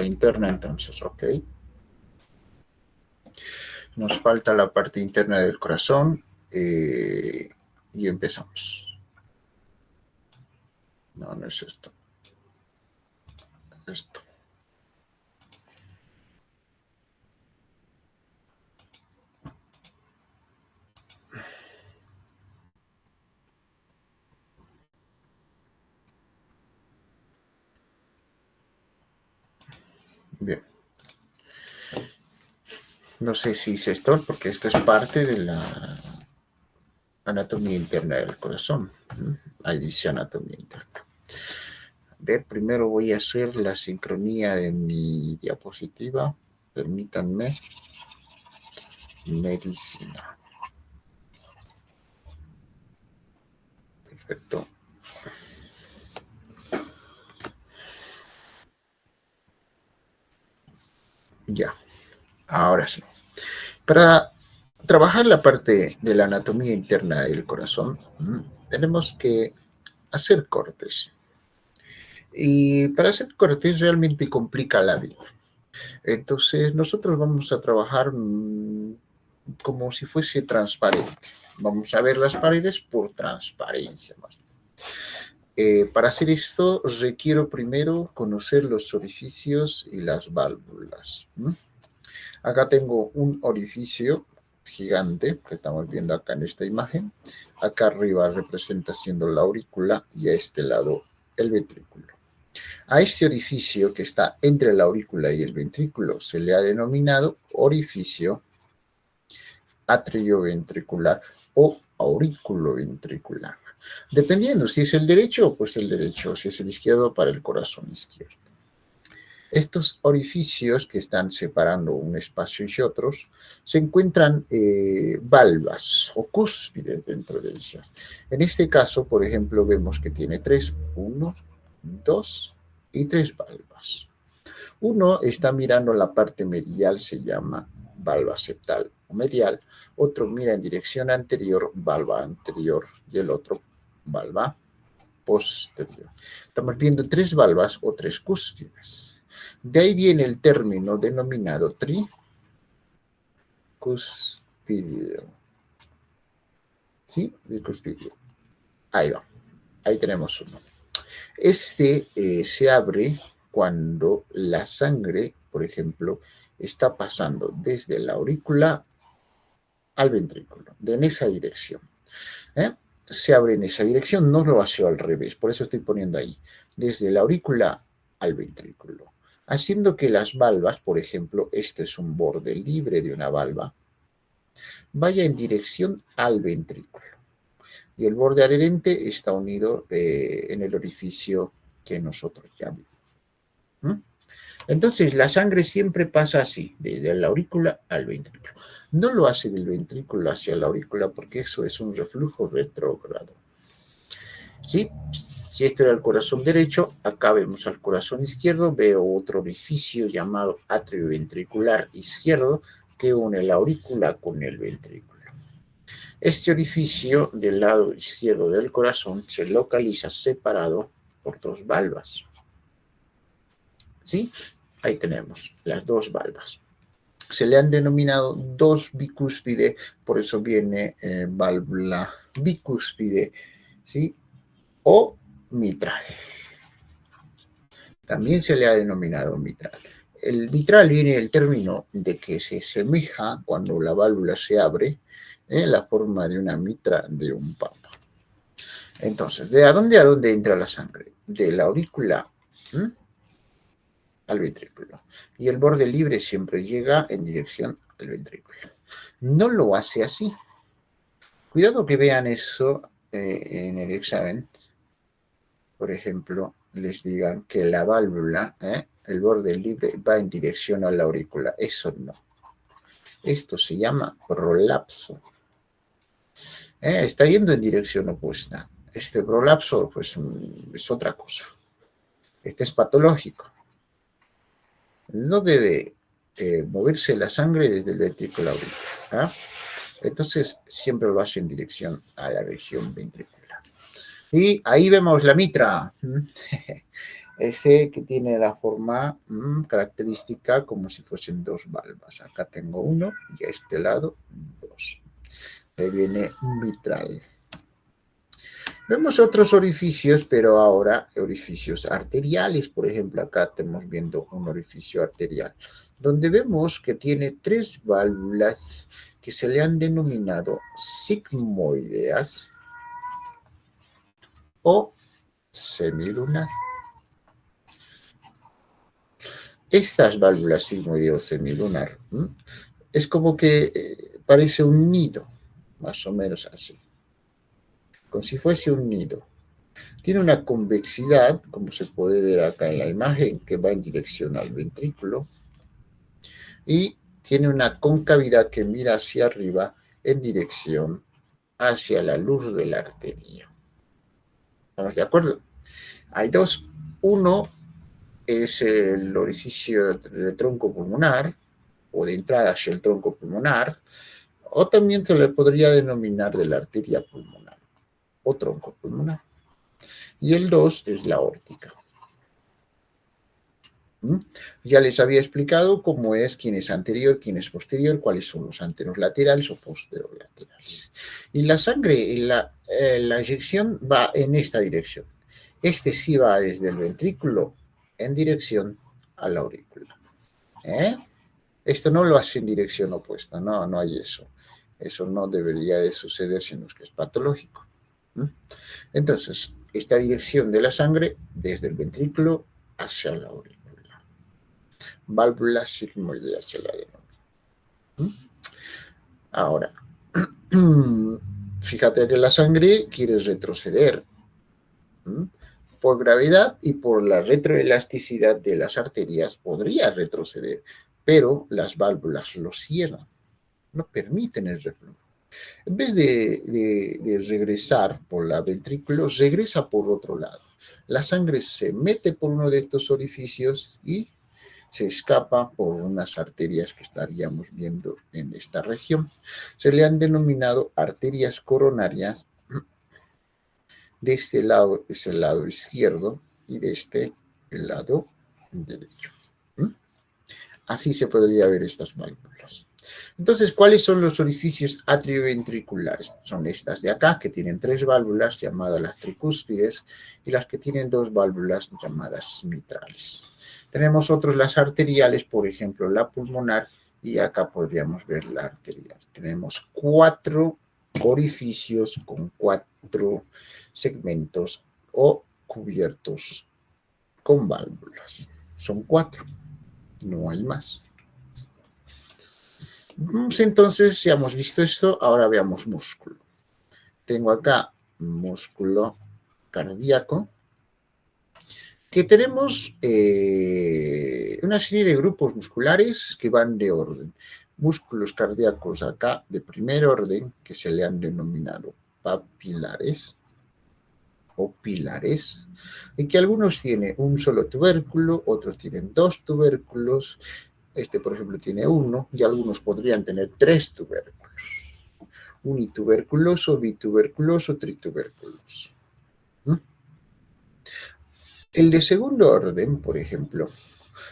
la interna entonces, ok. Nos falta la parte interna del corazón y empezamos. No, no es esto. Esto. Bien. No sé si es esto, porque esto es parte de la anatomía interna del corazón. Ahí dice anatomía interna. A ver, primero voy a hacer la sincronía de mi diapositiva. Permítanme. Medicina. Perfecto. Ya. Ahora sí. Para trabajar la parte de la anatomía interna del corazón, tenemos que hacer cortes. Y para hacer cortes realmente complica la vida. Entonces, nosotros vamos a trabajar como si fuese transparente. Vamos a ver las paredes por transparencia más. Para hacer esto, requiero primero conocer los orificios y las válvulas. Acá tengo un orificio gigante que estamos viendo acá en esta imagen. Acá arriba representa siendo la aurícula y a este lado el ventrículo. A este orificio que está entre la aurícula y el ventrículo se le ha denominado orificio atrioventricular o aurículo-ventricular. Dependiendo si es el derecho, pues el derecho, si es el izquierdo, para el corazón izquierdo. Estos orificios que están separando un espacio y otros, se encuentran valvas o cúspides dentro de ellas. En este caso, por ejemplo, vemos que tiene 3, 1, 2 y 3 valvas. Uno está mirando la parte medial, se llama valva septal o medial. Otro mira en dirección anterior, valva anterior, y el otro, valva posterior. Estamos viendo 3 valvas o 3 cúspides. De ahí viene el término denominado tricuspidio. ¿Sí? Tricuspidio. Ahí va. Ahí tenemos uno. Este se abre cuando la sangre, por ejemplo, está pasando desde la aurícula al ventrículo, en esa dirección. Se abre en esa dirección, no lo hace al revés, por eso estoy poniendo ahí, desde la aurícula al ventrículo, haciendo que las valvas, por ejemplo, este es un borde libre de una valva, vaya en dirección al ventrículo. Y el borde adherente está unido en el orificio que nosotros ya vimos. Entonces, la sangre siempre pasa así, desde la aurícula al ventrículo. No lo hace del ventrículo hacia la aurícula porque eso es un reflujo retrógrado. ¿Sí? Si esto era el corazón derecho, acá vemos al corazón izquierdo, veo otro orificio llamado atrio ventricular izquierdo que une la aurícula con el ventrículo. Este orificio del lado izquierdo del corazón se localiza separado por 2 valvas. ¿Sí? Ahí tenemos las 2 valvas. Se le han denominado 2 bicúspide, por eso viene válvula bicúspide, ¿sí? O mitral. También se le ha denominado mitral. El mitral viene del término de que se semeja cuando la válvula se abre en la forma de una mitra de un papa. Entonces, ¿de dónde a dónde entra la sangre? De la aurícula al ventrículo. Y el borde libre siempre llega en dirección al ventrículo. No lo hace así. Cuidado que vean eso en el examen. Por ejemplo, les digan que la válvula, el borde libre, va en dirección a la aurícula. Eso no. Esto se llama prolapso. Está yendo en dirección opuesta. Este prolapso, pues, es otra cosa. Este es patológico. No debe moverse la sangre desde el ventrículo auricular. Entonces, siempre lo hace en dirección a la región ventricular. Y ahí vemos la mitra. Ese que tiene la forma característica como si fuesen dos valvas. Acá tengo uno y a este lado dos. Ahí viene mitral. Vemos otros orificios, pero ahora orificios arteriales. Por ejemplo, acá estamos viendo un orificio arterial, donde vemos que tiene tres válvulas que se le han denominado sigmoideas o semilunar. Estas válvulas sigmoideo semilunar es como que parece un nido, más o menos así, como si fuese un nido. Tiene una convexidad, como se puede ver acá en la imagen, que va en dirección al ventrículo, y tiene una concavidad que mira hacia arriba en dirección hacia la luz de la arteria. ¿Estamos de acuerdo? Hay dos. Uno es el orificio del tronco pulmonar, o de entrada hacia el tronco pulmonar, o también se le podría denominar de la arteria pulmonar o tronco pulmonar. Y el 2 es la aórtica. Ya les había explicado cómo es, quién es anterior, quién es posterior, cuáles son los anterolaterales o posterolaterales. Y la sangre, la eyección va en esta dirección. Este sí va desde el ventrículo en dirección a la aurícula. Esto no lo hace en dirección opuesta, no hay eso. Eso no debería de suceder, sino que es patológico. Entonces, esta dirección de la sangre desde el ventrículo hacia la aurícula. Válvula sigmoidea se la denomina. Ahora, fíjate que la sangre quiere retroceder por gravedad y por la retroelasticidad de las arterias podría retroceder, pero las válvulas lo cierran, no permiten el reflujo. En vez de regresar por la ventrículo, regresa por otro lado. La sangre se mete por uno de estos orificios y se escapa por unas arterias que estaríamos viendo en esta región. Se le han denominado arterias coronarias. De este lado es el lado izquierdo y de este el lado derecho. Así se podría ver estas válvulas. Entonces, ¿cuáles son los orificios atrioventriculares? Son estas de acá, que tienen tres válvulas llamadas las tricúspides y las que tienen dos válvulas llamadas mitrales. Tenemos otros, las arteriales, por ejemplo, la pulmonar, y acá podríamos ver la arterial. Tenemos 4 orificios con 4 segmentos o cubiertos con válvulas. Son 4, no hay más. Entonces, ya hemos visto esto, ahora veamos músculo. Tengo acá músculo cardíaco, que tenemos una serie de grupos musculares que van de orden. Músculos cardíacos acá de primer orden, que se le han denominado papilares o pilares, en que algunos tienen un solo tubérculo, otros tienen 2 tubérculos. Este, por ejemplo, tiene 1 y algunos podrían tener 3 tubérculos. Unituberculoso, bituberculoso, trituberculoso. El de segundo orden, por ejemplo,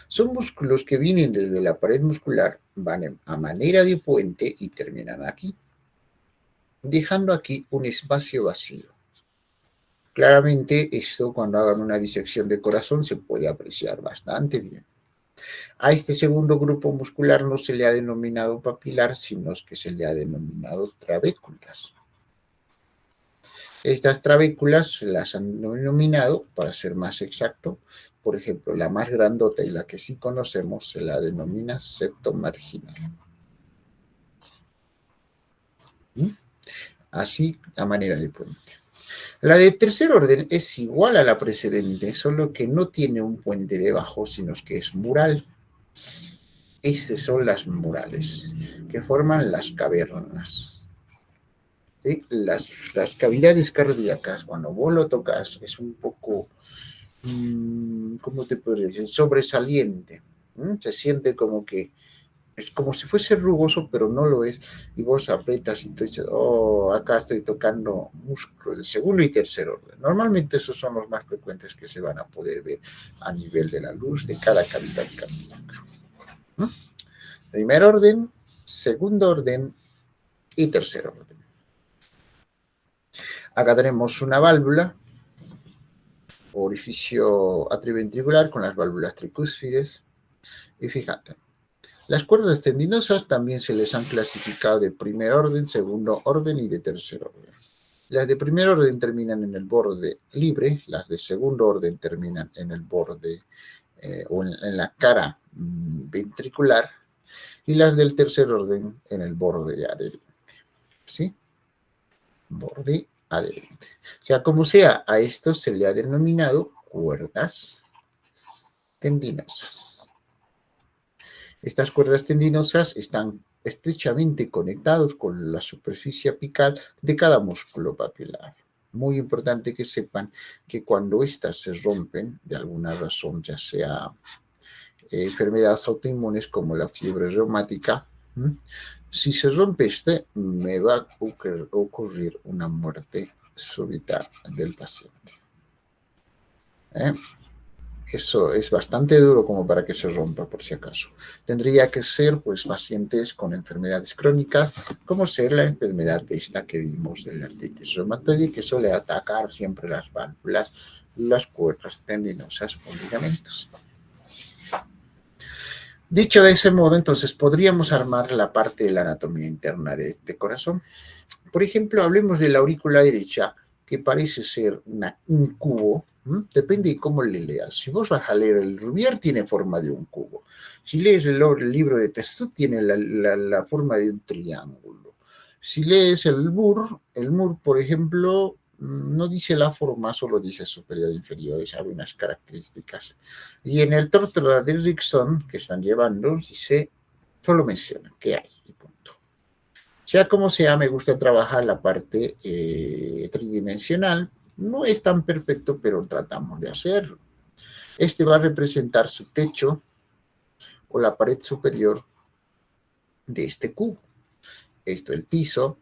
son músculos que vienen desde la pared muscular, van a manera de puente y terminan aquí, dejando aquí un espacio vacío. Claramente, esto cuando hagan una disección de corazón se puede apreciar bastante bien. A este segundo grupo muscular no se le ha denominado papilar, sino que se le ha denominado trabéculas. Estas trabéculas las han denominado, para ser más exacto, por ejemplo, la más grandota y la que sí conocemos se la denomina septo marginal. Así, a manera de puente. La de tercer orden es igual a la precedente, solo que no tiene un puente debajo, sino que es mural. Estas son las murales, que forman las cavernas. ¿Sí? Las cavidades cardíacas, cuando vos lo tocas, es un poco, ¿cómo te podría decir? Sobresaliente. Se siente como que Es como si fuese rugoso, pero no lo es. Y vos aprietas y tú dices, oh, acá estoy tocando músculos de segundo y tercer orden. Normalmente esos son los más frecuentes que se van a poder ver a nivel de la luz de cada cavidad cardíaca. ¿Mm? Primer orden, segundo orden y tercer orden. Acá tenemos una válvula, orificio atrioventricular con las válvulas tricúspides. Y fíjate, las cuerdas tendinosas también se les han clasificado de primer orden, segundo orden y de tercer orden. Las de primer orden terminan en el borde libre, las de segundo orden terminan en el borde o en la cara ventricular y las del tercer orden en el borde adherente. ¿Sí? Borde adherente. O sea, como sea, a esto se le ha denominado cuerdas tendinosas. Estas cuerdas tendinosas están estrechamente conectados con la superficie apical de cada músculo papilar. Muy importante que sepan que cuando estas se rompen, de alguna razón, ya sea enfermedades autoinmunes como la fiebre reumática, si se rompe me va a ocurrir una muerte súbita del paciente. Eso es bastante duro como para que se rompa, por si acaso. Tendría que ser, pues, pacientes con enfermedades crónicas, como ser la enfermedad de esta que vimos de la artritis reumatoide, que suele atacar siempre las válvulas, las cuerdas tendinosas o ligamentos. Dicho de ese modo, entonces, podríamos armar la parte de la anatomía interna de este corazón. Por ejemplo, hablemos de la aurícula derecha, que parece ser un cubo, depende de cómo le leas. Si vos vas a leer el Rubier, tiene forma de un cubo. Si lees el libro de Testut, tiene la forma de un triángulo. Si lees el Moore, por ejemplo, no dice la forma, solo dice superior e inferior, es algunas características. Y en el Tortora de Rickson, que están llevando, dice, solo menciona que hay. Sea como sea, me gusta trabajar la parte tridimensional. No es tan perfecto, pero tratamos de hacerlo. Este va a representar su techo o la pared superior de este cubo. Esto el piso.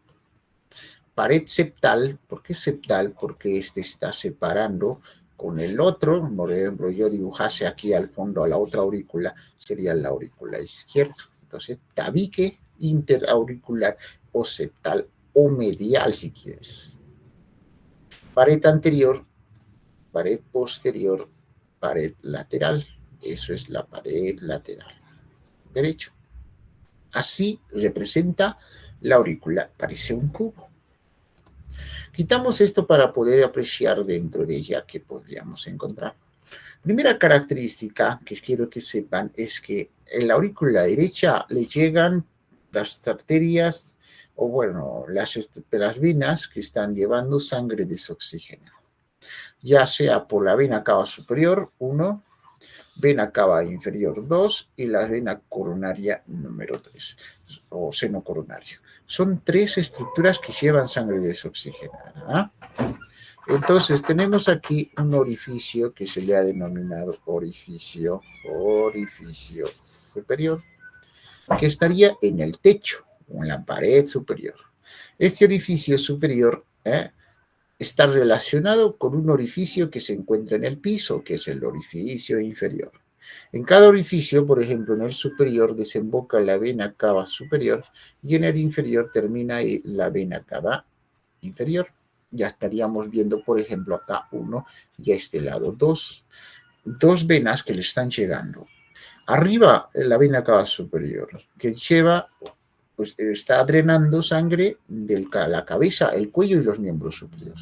Pared septal. ¿Por qué septal? Porque este está separando con el otro. Por ejemplo, yo dibujase aquí al fondo a la otra aurícula, sería la aurícula izquierda. Entonces, tabique interauricular o septal o medial, si quieres. Pared anterior, pared posterior, pared lateral. Eso es la pared lateral derecho. Así representa la aurícula, parece un cubo. Quitamos esto para poder apreciar dentro de ella qué podríamos encontrar. Primera característica que quiero que sepan es que en la aurícula derecha le llegan las arterias o bueno, las venas que están llevando sangre desoxigenada, ya sea por la vena cava superior 1, vena cava inferior 2 y la vena coronaria número 3 o seno coronario. Son 3 estructuras que llevan sangre desoxigenada. Entonces tenemos aquí un orificio que se le ha denominado orificio superior, que estaría en el techo o en la pared superior. Este orificio superior está relacionado con un orificio que se encuentra en el piso, que es el orificio inferior. En cada orificio, por ejemplo, en el superior desemboca la vena cava superior y en el inferior termina la vena cava inferior. Ya estaríamos viendo, por ejemplo, acá 1 y a este lado 2. Dos venas que le están llegando. Arriba, la vena cava superior, que lleva, pues está drenando sangre de la cabeza, el cuello y los miembros superiores.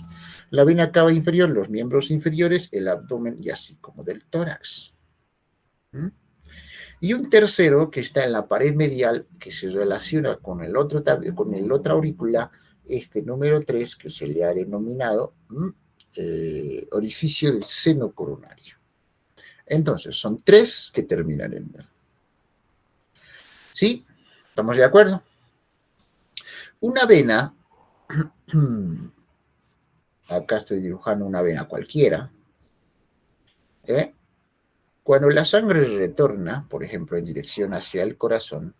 La vena cava inferior, los miembros inferiores, el abdomen y así como del tórax. Y un tercero que está en la pared medial, que se relaciona con el otra aurícula, este número 3, que se le ha denominado orificio del seno coronario. Entonces, son 3 que terminan en él. ¿Sí? ¿Estamos de acuerdo? Una vena, acá estoy dibujando una vena cualquiera, cuando la sangre retorna, por ejemplo, en dirección hacia el corazón,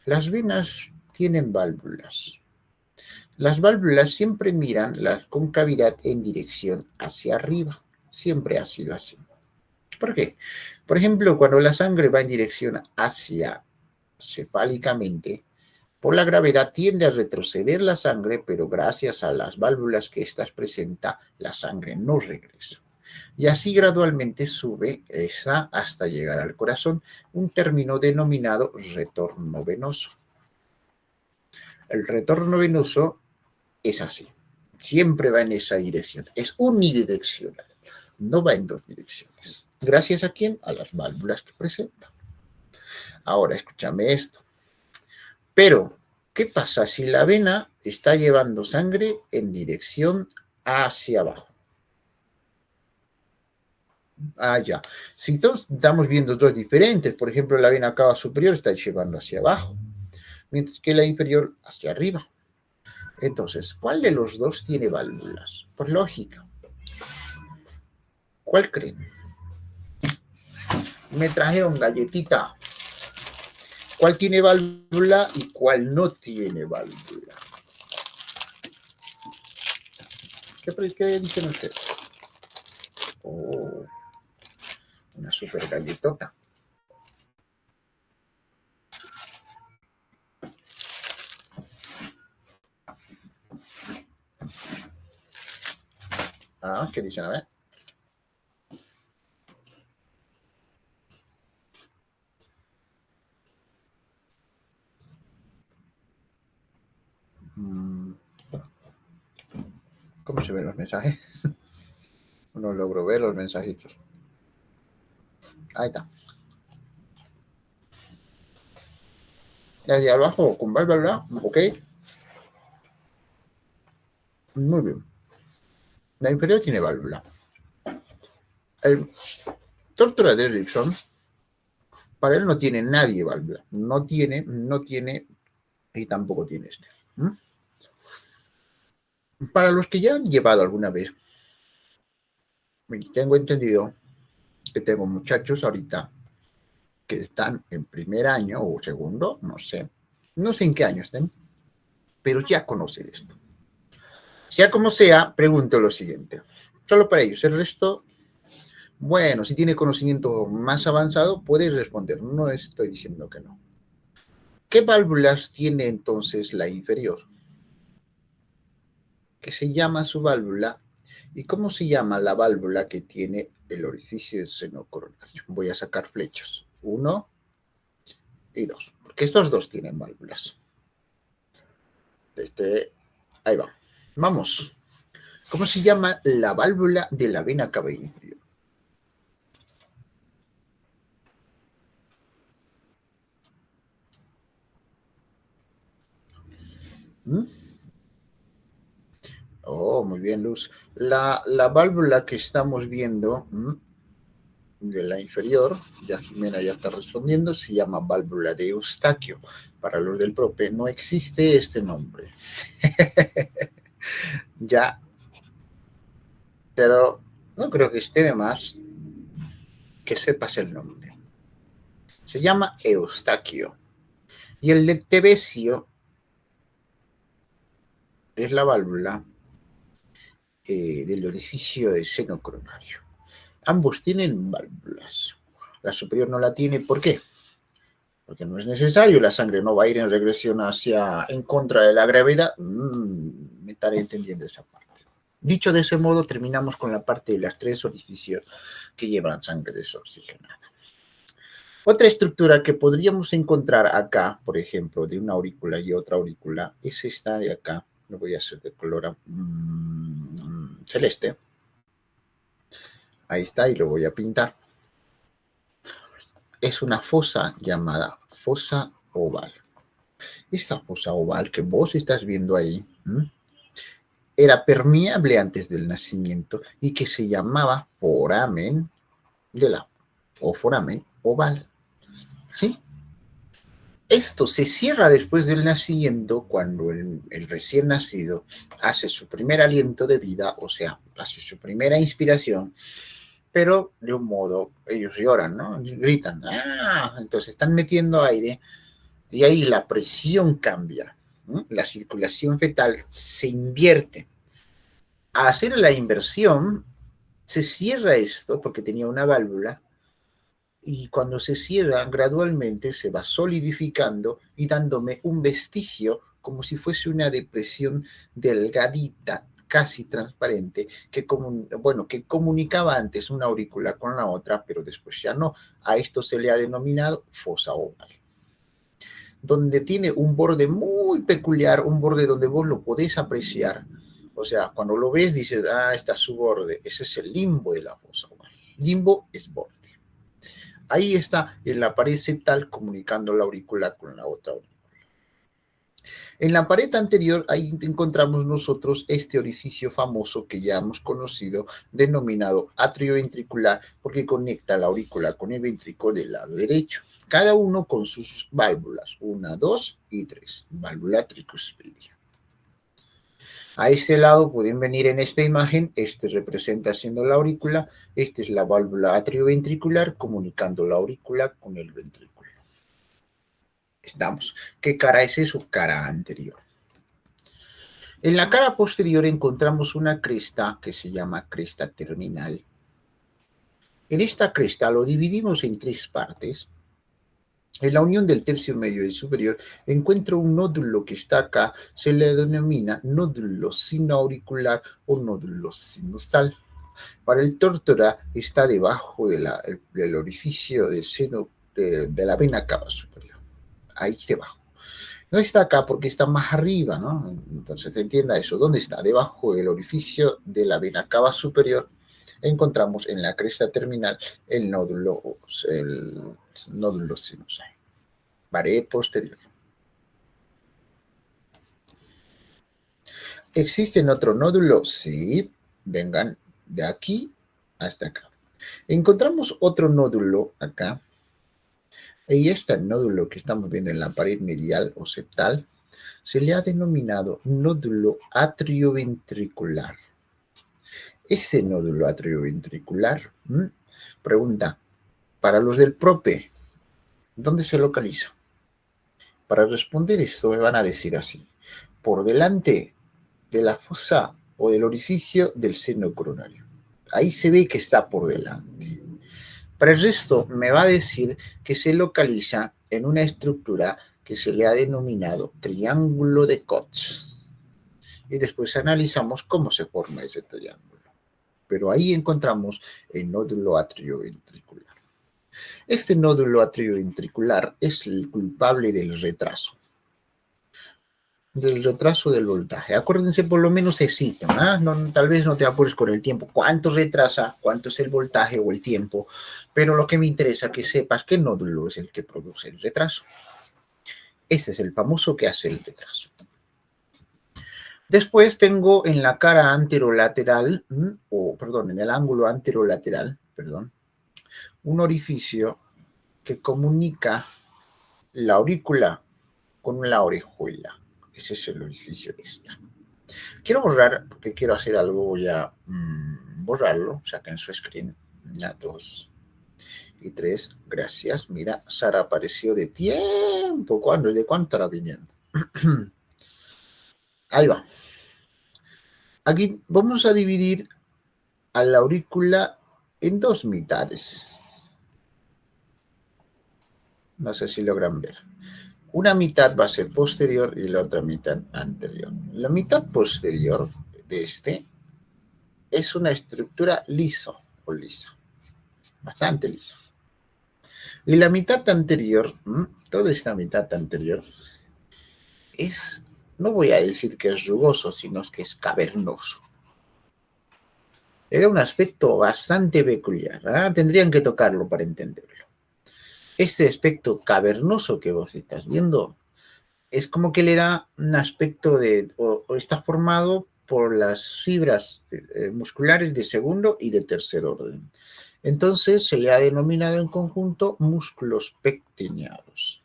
Las venas tienen válvulas. Las válvulas siempre miran la concavidad en dirección hacia arriba. Siempre ha sido así. ¿Por qué? Por ejemplo, cuando la sangre va en dirección hacia cefálicamente, por la gravedad tiende a retroceder la sangre, pero gracias a las válvulas que éstas presenta, la sangre no regresa. Y así gradualmente sube esa hasta llegar al corazón, un término denominado retorno venoso. El retorno venoso es así, siempre va en esa dirección, es unidireccional, no va en dos direcciones. ¿Gracias a quién? A las válvulas que presenta. Ahora, escúchame esto. Pero, ¿qué pasa si la vena está llevando sangre en dirección hacia abajo? Ah, ya. Si todos estamos viendo dos diferentes, por ejemplo, la vena cava superior está llevando hacia abajo, mientras que la inferior hacia arriba. Entonces, ¿cuál de los dos tiene válvulas? Por lógica. ¿Cuál creen? Me trajeron galletita. ¿Cuál tiene válvula y cuál no tiene válvula? ¿Qué dicen ustedes? Oh, una super galletota. Ah, ¿qué dicen? A ver. ¿Cómo se ven los mensajes? No logro ver los mensajitos. Ahí está. Desde abajo, con válvula, ok. Muy bien. La inferior tiene válvula. El Tortura de Erickson, para él no tiene nadie válvula. No tiene y tampoco tiene este. Para los que ya han llevado alguna vez, tengo entendido que tengo muchachos ahorita que están en primer año o segundo, no sé en qué año estén, pero ya conocen esto. Sea como sea, pregunto lo siguiente, solo para ellos, el resto, bueno, si tiene conocimiento más avanzado, puede responder, no estoy diciendo que no. ¿Qué válvulas tiene entonces la inferior? ¿Qué se llama su válvula? ¿Y cómo se llama la válvula que tiene el orificio del seno coronario? Voy a sacar flechas. 1 y 2, porque estos dos tienen válvulas. Ahí va. Vamos. ¿Cómo se llama la válvula de la vena cava inferior? ¿Mm? Oh, muy bien, Luz. La válvula que estamos viendo de la inferior, ya Jimena ya está respondiendo, se llama válvula de Eustaquio. Para los del prope no existe este nombre. Ya, pero no creo que esté de más que sepas el nombre. Se llama Eustaquio. Y el de Tebesio es la válvula del orificio de seno coronario. Ambos tienen válvulas. La superior no la tiene, ¿por qué? Porque no es necesario, la sangre no va a ir en regresión en contra de la gravedad. Me estaré entendiendo esa parte. Dicho de ese modo, terminamos con la parte de las tres orificios que llevan sangre desoxigenada. Otra estructura que podríamos encontrar acá, por ejemplo, de una aurícula y otra aurícula, es esta de acá. Lo voy a hacer de color celeste. Ahí está, y lo voy a pintar. Es una fosa llamada fosa oval. Esta fosa oval que vos estás viendo ahí era permeable antes del nacimiento y que se llamaba foramen o foramen oval. ¿Sí? Esto se cierra después del nacimiento cuando el recién nacido hace su primer aliento de vida, o sea, hace su primera inspiración, pero de un modo, ellos lloran, ¿no? Gritan, ¡ah! Entonces están metiendo aire Y ahí la presión cambia, ¿no? La circulación fetal se invierte. A hacer la inversión, se cierra esto porque tenía una válvula y cuando se cierra gradualmente se va solidificando y dándome un vestigio como si fuese una depresión delgadita, casi transparente, que comunicaba antes una aurícula con la otra, pero después ya no. A esto se le ha denominado fosa oval, donde tiene un borde muy peculiar, un borde donde vos lo podés apreciar. O sea, cuando lo ves dices, ah, está su borde. Ese es el limbo de la fosa oval. Limbo es borde. Ahí está en la pared septal comunicando la aurícula con la otra aurícula. En la pared anterior, ahí encontramos nosotros este orificio famoso que ya hemos conocido, denominado atrio ventricular, porque conecta la aurícula con el ventrículo del lado derecho. Cada uno con sus válvulas, 1, 2 y 3, válvula tricuspidia. A este lado pueden venir en esta imagen, este representa siendo la aurícula, esta es la válvula atrioventricular comunicando la aurícula con el ventrículo. Estamos. ¿Qué cara es eso? Cara anterior. En la cara posterior encontramos una cresta que se llama cresta terminal. En esta cresta lo dividimos en 3 partes. En la unión del tercio medio y superior encuentro un nódulo que está acá, se le denomina nódulo sinoauricular o nódulo sinustal. Para el tórtora está debajo del orificio del seno de la vena cava superior, ahí debajo. No está acá porque está más arriba, ¿no? Entonces entienda eso. ¿Dónde está? Debajo del orificio de la vena cava superior encontramos en la cresta terminal el nódulo sinusal. Pared posterior. ¿Existen otro nódulo? Sí. Vengan de aquí hasta acá. Encontramos otro nódulo acá. Y este nódulo que estamos viendo en la pared medial o septal se le ha denominado nódulo atrioventricular. Ese nódulo atrioventricular, pregunta, para los del PROPE, ¿dónde se localiza? Para responder esto me van a decir así, por delante de la fosa o del orificio del seno coronario. Ahí se ve que está por delante. Para el resto me va a decir que se localiza en una estructura que se le ha denominado triángulo de Koch. Y después analizamos cómo se forma ese triángulo. Pero ahí encontramos el nódulo atrioventricular. Este nódulo atrioventricular es el culpable del retraso del voltaje. Acuérdense por lo menos ese ítem, ¿eh? No, tal vez no te apures con el tiempo, cuánto retrasa, cuánto es el voltaje o el tiempo, pero lo que me interesa es que sepas qué nódulo es el que produce el retraso. Este es el famoso que hace el retraso. Después tengo en la cara anterolateral, en el ángulo anterolateral, un orificio que comunica la aurícula con la orejuela. Ese es el orificio esta. Quiero borrar, porque quiero hacer algo, voy a borrarlo. Saquen su screen. 2 y 3. Gracias. Mira, Sara apareció de tiempo. ¿Cuándo? ¿De cuánto estará viniendo? Ahí va. Aquí vamos a dividir a la aurícula en 2 mitades. No sé si logran ver. Una mitad va a ser posterior y la otra mitad anterior. La mitad posterior de este es una estructura liso o lisa, bastante liso. Y la mitad anterior, toda esta mitad anterior, es, no voy a decir que es rugoso, sino que es cavernoso. Le da un aspecto bastante peculiar, ¿eh? Tendrían que tocarlo para entenderlo. Este aspecto cavernoso que vos estás viendo es como que le da un aspecto o está formado por las fibras musculares de segundo y de tercer orden. Entonces se le ha denominado en conjunto músculos pectineados.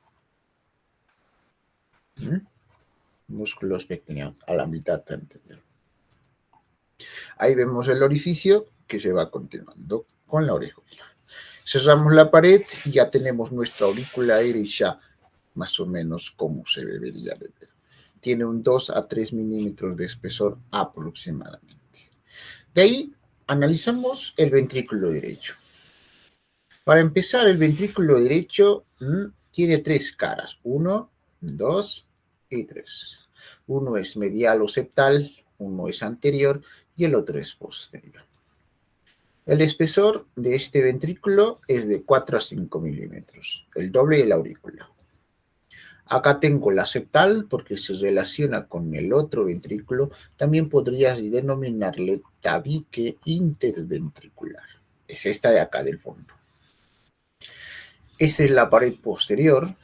Músculos pectineados a la mitad anterior. Ahí vemos el orificio que se va continuando con la orejuela. Cerramos la pared y ya tenemos nuestra aurícula derecha más o menos como se debería de ver. Tiene un 2 a 3 milímetros de espesor aproximadamente. De ahí analizamos el ventrículo derecho. Para empezar, el ventrículo derecho tiene 3 caras. 1, 2 y 3. Uno es medial o septal, uno es anterior y el otro es posterior. El espesor de este ventrículo es de 4 a 5 milímetros, el doble de la aurícula. Acá tengo la septal porque se relaciona con el otro ventrículo. También podrías denominarle tabique interventricular. Es esta de acá del fondo. Esa es la pared posterior.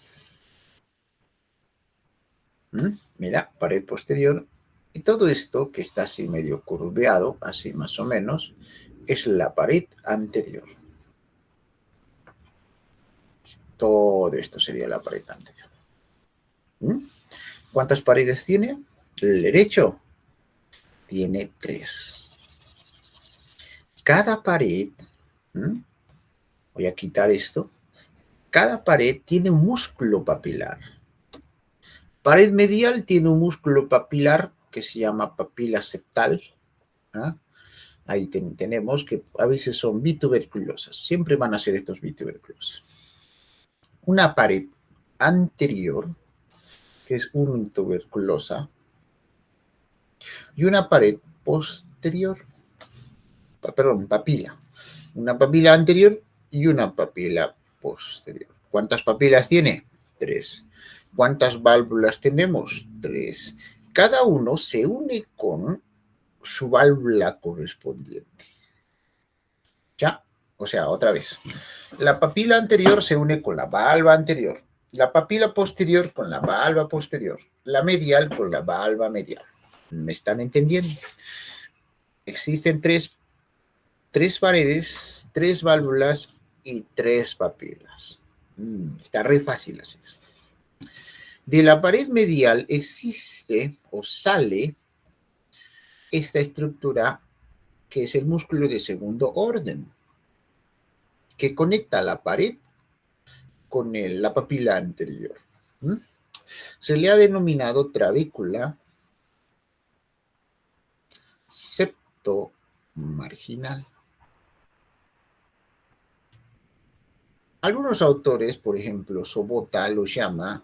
Mira, pared posterior. Y todo esto que está así medio curveado, así más o menos, es la pared anterior. Todo esto sería la pared anterior. ¿Cuántas paredes tiene? El derecho tiene 3. Cada pared, voy a quitar esto, cada pared tiene un músculo papilar. Pared medial tiene un músculo papilar que se llama papila septal. Ahí tenemos que a veces son bituberculosas. Siempre van a ser estos bituberculosos. Una pared anterior, que es unituberculosa, y una pared posterior, perdón, papila. Una papila anterior y una papila posterior. ¿Cuántas papilas tiene? 3. ¿Cuántas válvulas tenemos? 3. Cada uno se une con su válvula correspondiente. ¿Ya? O sea, otra vez. La papila anterior se une con la valva anterior. La papila posterior con la valva posterior. La medial con la valva medial. ¿Me están entendiendo? Existen tres paredes, 3 válvulas y 3 papilas. Está re fácil así. De la pared medial existe o sale esta estructura que es el músculo de segundo orden, que conecta la pared con la papila anterior. Se le ha denominado trabécula septomarginal. Algunos autores, por ejemplo, Sobota lo llama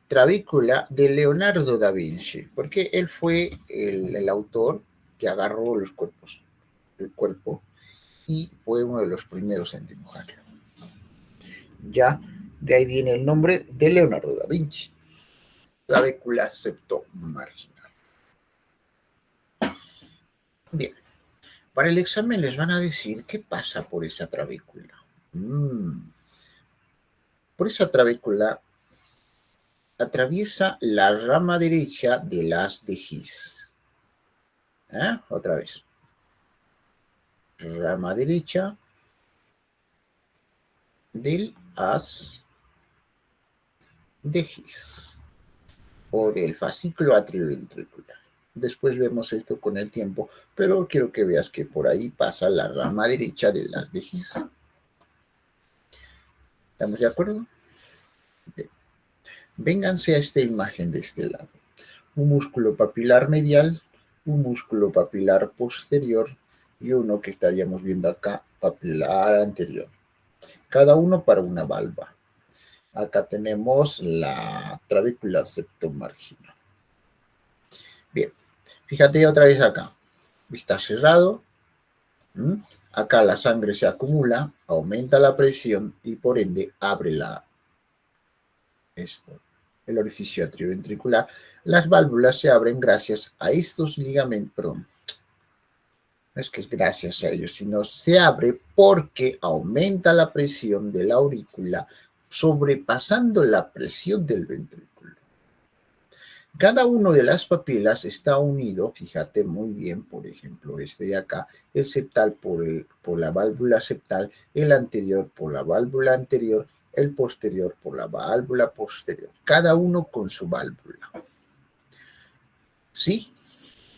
trabécula de Leonardo da Vinci, porque él fue el autor que agarró el cuerpo, y fue uno de los primeros en dibujarlo. Ya de ahí viene el nombre de Leonardo da Vinci, trabécula septomarginal. Bien, para el examen les van a decir qué pasa por esa trabécula. Por esa trabécula atraviesa la rama derecha del haz de His. Otra vez. Rama derecha del haz de His o del fascículo atrioventricular. Después vemos esto con el tiempo, pero quiero que veas que por ahí pasa la rama derecha del haz de His. ¿Estamos de acuerdo? Bien. Vénganse a esta imagen de este lado. Un músculo papilar medial, un músculo papilar posterior y uno que estaríamos viendo acá, papilar anterior. Cada uno para una valva. Acá tenemos la trabécula septomarginal. Bien, fíjate otra vez acá. Está cerrado. Acá la sangre se acumula, aumenta la presión y por ende abre el orificio atrioventricular. Las válvulas se abren gracias a estos ligamentos, perdón, no es que es gracias a ellos, sino se abre porque aumenta la presión de la aurícula, sobrepasando la presión del ventrículo. Cada una de las papilas está unido, fíjate muy bien, por ejemplo, este de acá, el septal por la válvula septal, el anterior por la válvula anterior, el posterior por la válvula posterior, cada uno con su válvula. ¿Sí?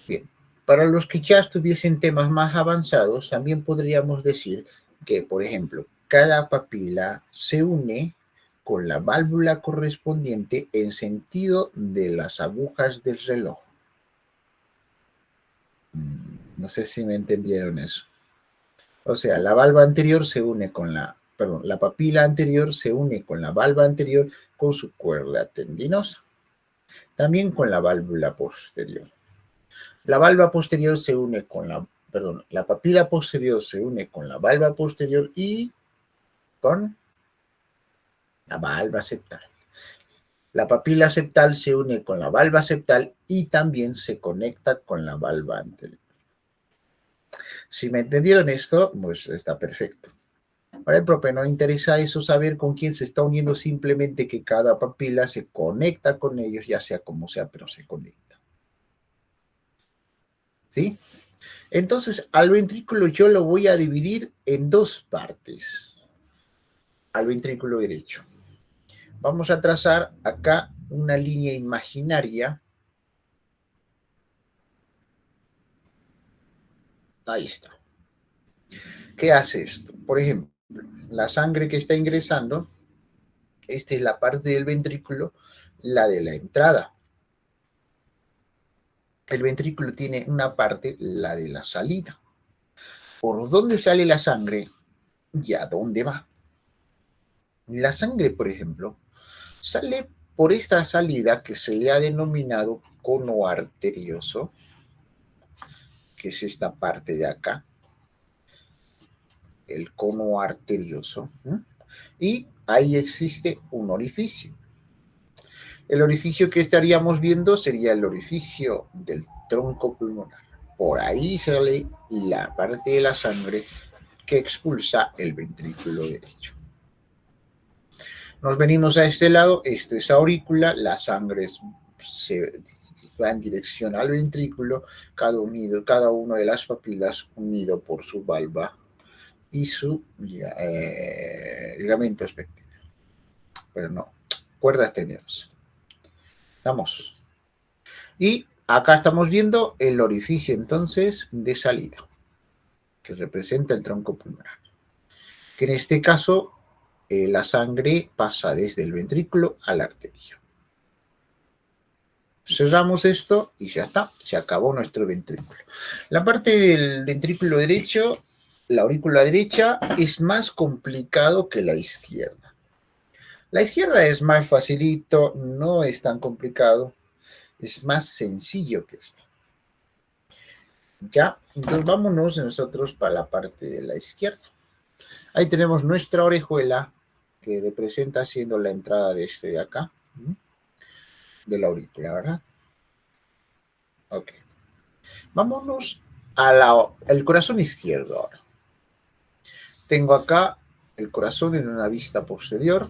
Bien. Para los que ya estuviesen temas más avanzados, también podríamos decir que, por ejemplo, cada papila se une con la válvula correspondiente en sentido de las agujas del reloj. No sé si me entendieron eso. O sea, la valva anterior se une con la papila anterior se une con la valva anterior con su cuerda tendinosa. También con la válvula posterior. La valva posterior se une con la papila posterior se une con la valva posterior y con la valva septal. La papila septal se une con la valva septal y también se conecta con la valva anterior. Si me entendieron esto, pues está perfecto. Para el profe no interesa eso, saber con quién se está uniendo, simplemente que cada papila se conecta con ellos, ya sea como sea, pero se conecta. ¿Sí? Entonces, al ventrículo yo lo voy a dividir en dos partes. Al ventrículo derecho. Vamos a trazar acá una línea imaginaria. Ahí está. ¿Qué hace esto? Por ejemplo, la sangre que está ingresando, esta es la parte del ventrículo, la de la entrada. El ventrículo tiene una parte, la de la salida. ¿Por dónde sale la sangre y a dónde va? La sangre, por ejemplo, sale por esta salida que se le ha denominado cono arterioso, que es esta parte de acá, el cono arterioso, y ahí existe un orificio. El orificio que estaríamos viendo sería el orificio del tronco pulmonar. Por ahí sale la parte de la sangre que expulsa el ventrículo derecho. Nos venimos a este lado, esto es aurícula, la sangre se va en dirección al ventrículo, cada uno de las papilas unido por su valva y su ligamento espectral. Pero no, cuerdas tendinosas. Vamos. Y acá estamos viendo el orificio entonces de salida, que representa el tronco pulmonar. Que en este caso la sangre pasa desde el ventrículo a la arteria. Cerramos esto y ya está, se acabó nuestro ventrículo. La parte del ventrículo derecho, la aurícula derecha, es más complicado que la izquierda. La izquierda es más facilito, no es tan complicado, es más sencillo que esto. Ya, entonces vámonos nosotros para la parte de la izquierda. Ahí tenemos nuestra orejuela, que representa siendo la entrada de este de acá, de la aurícula, ¿verdad? Ok. Vámonos al corazón izquierdo ahora. Tengo acá el corazón en una vista posterior.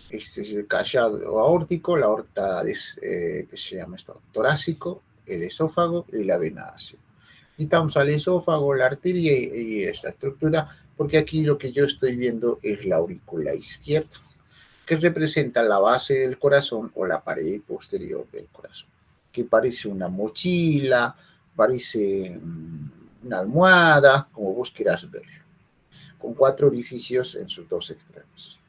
Este es el callado aórtico, la aorta ¿qué se llama esto? Torácico, el esófago y la vena ácida. Quitamos al esófago, la arteria y esta estructura, porque aquí lo que yo estoy viendo es la aurícula izquierda, que representa la base del corazón o la pared posterior del corazón, que parece una mochila, parece una almohada, como vos quieras verlo, con 4 orificios en sus 2 extremos.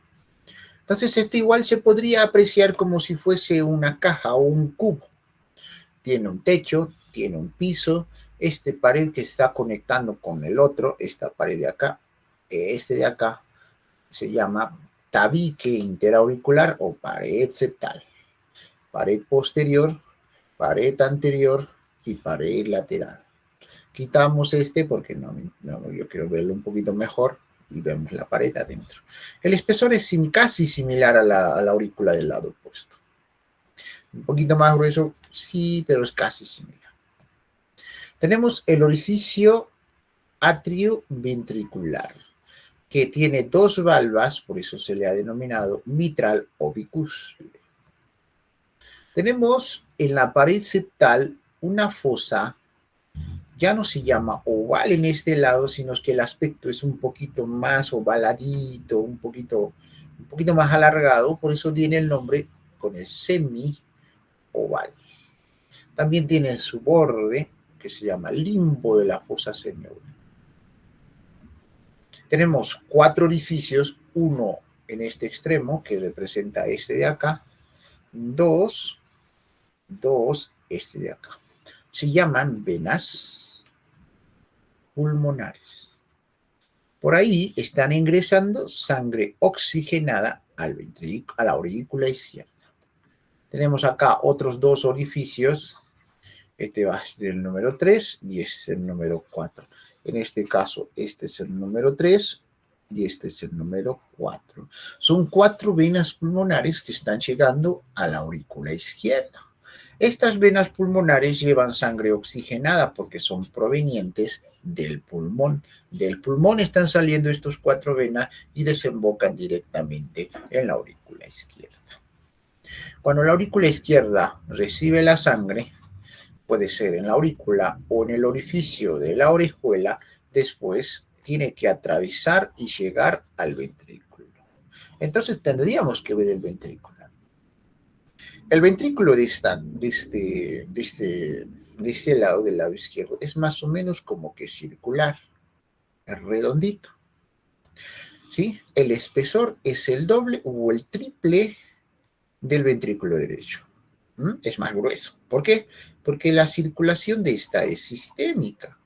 Entonces, este igual se podría apreciar como si fuese una caja o un cubo. Tiene un techo, tiene un piso, esta pared que está conectando con el otro, esta pared de acá, este de acá, se llama tabique interauricular o pared septal. Pared posterior, pared anterior y pared lateral. Quitamos este porque yo quiero verlo un poquito mejor y vemos la pared adentro. El espesor es casi similar a la aurícula del lado opuesto. Un poquito más grueso, sí, pero es casi similar. Tenemos el orificio atrioventricular, que tiene 2 valvas, por eso se le ha denominado mitral o bicúspide. Tenemos en la pared septal una fosa, ya no se llama oval en este lado, sino que el aspecto es un poquito más ovaladito, un poquito más alargado, por eso tiene el nombre con el semi-oval. También tiene su borde, que se llama limbo de la fosa semioval. Tenemos 4 orificios, uno en este extremo, que representa este de acá, 2, este de acá. Se llaman venas pulmonares. Por ahí están ingresando sangre oxigenada a la aurícula izquierda. Tenemos acá otros dos orificios. Este va a ser el número 3 y este es el número 4. En este caso, este es el número 3 y este es el número 4. Son 4 venas pulmonares que están llegando a la aurícula izquierda. Estas venas pulmonares llevan sangre oxigenada porque son provenientes del pulmón. Del pulmón están saliendo estos 4 venas y desembocan directamente en la aurícula izquierda. Cuando la aurícula izquierda recibe la sangre, puede ser en la aurícula o en el orificio de la orejuela, después tiene que atravesar y llegar al ventrículo. Entonces tendríamos que ver el ventrículo. El ventrículo de este lado, del lado izquierdo, es más o menos como que circular, es redondito. ¿Sí? El espesor es el doble o el triple del ventrículo derecho. Es más grueso. ¿Por qué? Porque la circulación de esta es sistémica.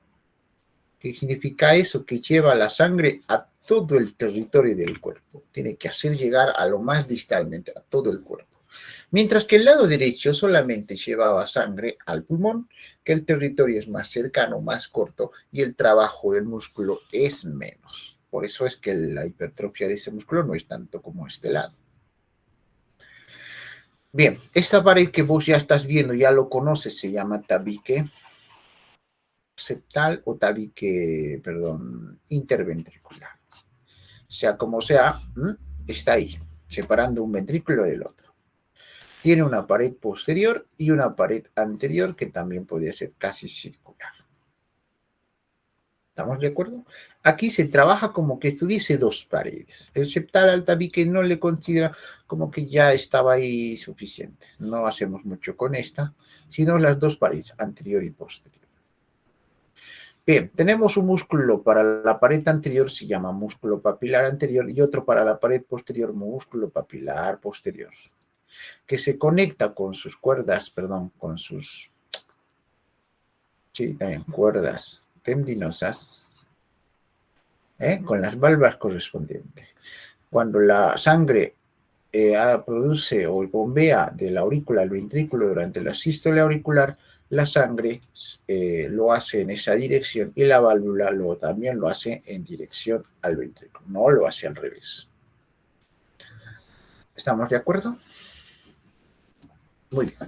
¿Qué significa eso? Que lleva la sangre a todo el territorio del cuerpo. Tiene que hacer llegar a lo más distalmente, a todo el cuerpo. Mientras que el lado derecho solamente llevaba sangre al pulmón, que el territorio es más cercano, más corto, y el trabajo del músculo es menos. Por eso es que la hipertrofia de ese músculo no es tanto como este lado. Bien, esta pared que vos ya estás viendo, ya lo conoces, se llama tabique septal o tabique, interventricular. Sea como sea, está ahí, separando un ventrículo del otro. Tiene una pared posterior y una pared anterior que también podría ser casi circular. ¿Estamos de acuerdo? Aquí se trabaja como que tuviese dos paredes. El septal al tabique no le considera como que ya estaba ahí suficiente. No hacemos mucho con esta, sino las dos paredes, anterior y posterior. Bien, tenemos un músculo para la pared anterior, se llama músculo papilar anterior, y otro para la pared posterior, músculo papilar posterior, que se conecta con sus cuerdas, también cuerdas tendinosas, con las valvas correspondientes. Cuando la sangre produce o bombea de la aurícula al ventrículo durante la sístole auricular, la sangre lo hace en esa dirección y la válvula también lo hace en dirección al ventrículo, no lo hace al revés. ¿Estamos de acuerdo? Muy bien.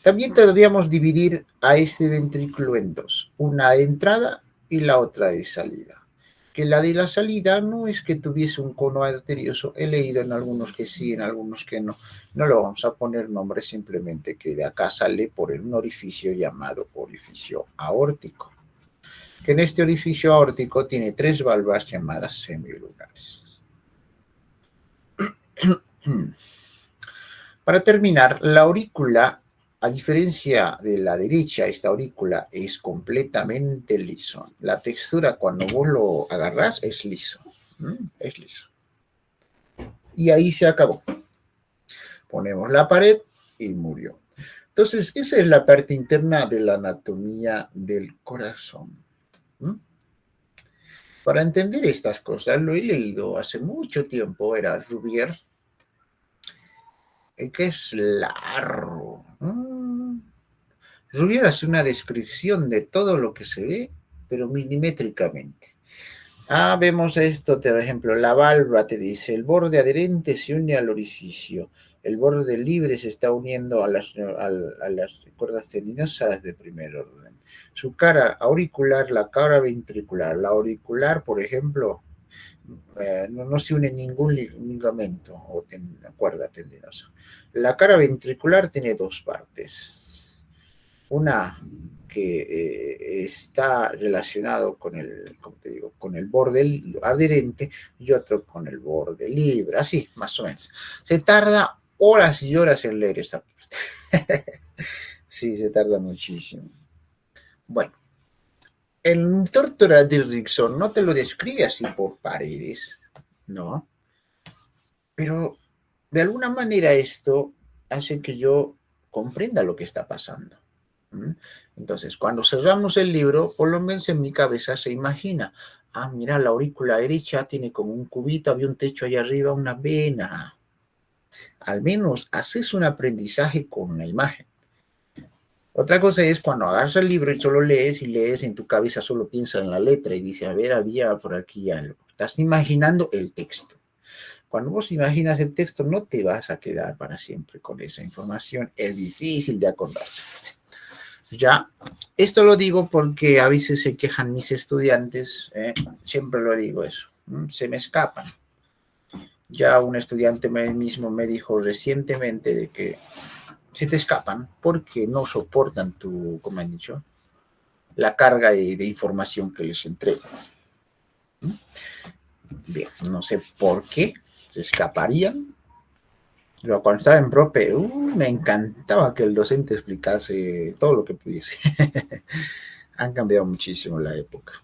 También podríamos dividir a este ventrículo en dos, una de entrada y la otra de salida. Que la de la salida no es que tuviese un cono arterioso, he leído en algunos que sí, en algunos que no. No lo vamos a poner nombre, simplemente que de acá sale por un orificio llamado orificio aórtico. Que en este orificio aórtico tiene 3 valvas llamadas semilunares. Para terminar, la aurícula, a diferencia de la derecha, esta aurícula es completamente liso. La textura cuando vos lo agarrás es liso. Es liso. Y ahí se acabó. Ponemos la pared y murió. Entonces, esa es la parte interna de la anatomía del corazón. Para entender estas cosas, lo he leído hace mucho tiempo, era Rubier, que es largo. Rubier hace una descripción de todo lo que se ve, pero milimétricamente. Vemos esto, por ejemplo, la valva te dice, el borde adherente se une al orificio, el borde libre se está uniendo a las cuerdas tendinosas de primer orden. Su cara auricular, la cara ventricular, la auricular, por ejemplo, no se une ningún ligamento o cuerda tendinosa. La cara ventricular tiene dos partes. Una que está relacionado con el borde adherente y otro con el borde libre, así más o menos. Se tarda horas y horas en leer esta parte. Sí, se tarda muchísimo. Bueno, el Tórtora de Rickson no te lo describe así por paredes, ¿no? Pero de alguna manera esto hace que yo comprenda lo que está pasando. Entonces, cuando cerramos el libro, por lo menos en mi cabeza se imagina, mira, la aurícula derecha tiene como un cubito, había un techo allá arriba, una vena. Al menos haces un aprendizaje con una imagen. Otra cosa es cuando agarras el libro y solo lees y lees, en tu cabeza solo piensa en la letra y dice, a ver, había por aquí algo. Estás imaginando el texto. Cuando vos imaginas el texto, no te vas a quedar para siempre con esa información. Es difícil de acordarse. Ya, esto lo digo porque a veces se quejan mis estudiantes, siempre lo digo eso, se me escapan. Ya un estudiante mismo me dijo recientemente de que se te escapan porque no soportan tu, como han dicho, la carga de información que les entrego. Bien, no sé por qué se escaparían. Pero cuando estaba en prope, me encantaba que el docente explicase todo lo que pudiese. Han cambiado muchísimo la época.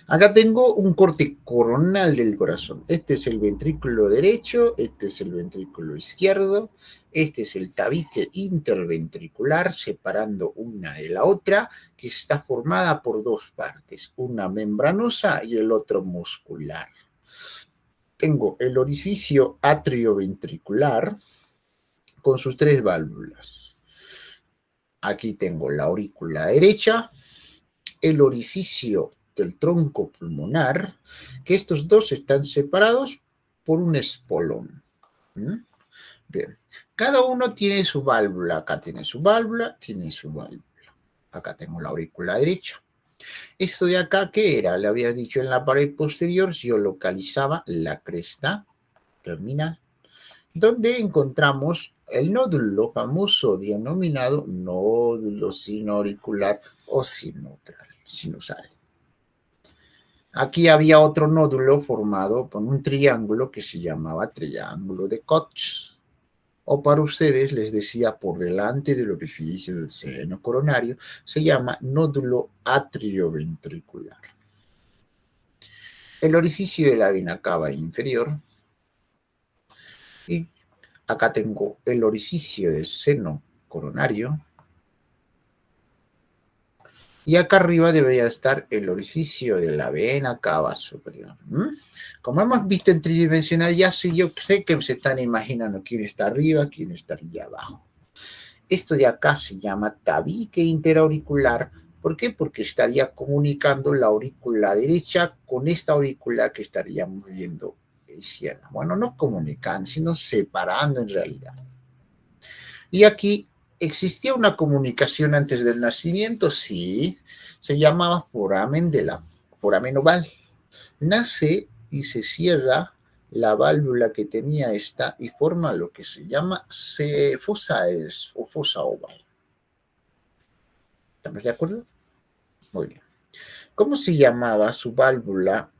Acá tengo un corte coronal del corazón. Este es el ventrículo derecho, este es el ventrículo izquierdo, este es el tabique interventricular, separando una de la otra, que está formada por dos partes, una membranosa y el otro muscular. Tengo el orificio atrioventricular con sus tres válvulas. Aquí tengo la aurícula derecha, el orificio del tronco pulmonar, que estos dos están separados por un espolón. Bien, cada uno tiene su válvula. Acá tiene su válvula, tiene su válvula. Acá tengo la aurícula derecha. Esto de acá, ¿qué era? Le había dicho en la pared posterior, yo localizaba la cresta terminal, donde encontramos el nódulo famoso denominado nódulo sinoauricular o sinusal. Aquí había otro nódulo formado por un triángulo que se llamaba triángulo de Koch. O para ustedes, les decía, por delante del orificio del seno coronario, se llama nódulo atrioventricular. El orificio de la vena cava inferior. Y acá tengo el orificio del seno coronario. Y acá arriba debería estar el orificio de la vena cava superior. Como hemos visto en tridimensional, yo sé que se están imaginando quién está arriba, quién está allá abajo. Esto de acá se llama tabique interauricular. ¿Por qué? Porque estaría comunicando la aurícula derecha con esta aurícula que estaríamos viendo izquierda. Bueno, no comunicando, sino separando en realidad. Y aquí, ¿existía una comunicación antes del nacimiento? Sí, se llamaba foramen oval. Nace y se cierra la válvula que tenía esta y forma lo que se llama fosa oval. ¿Estamos de acuerdo? Muy bien. ¿Cómo se llamaba su válvula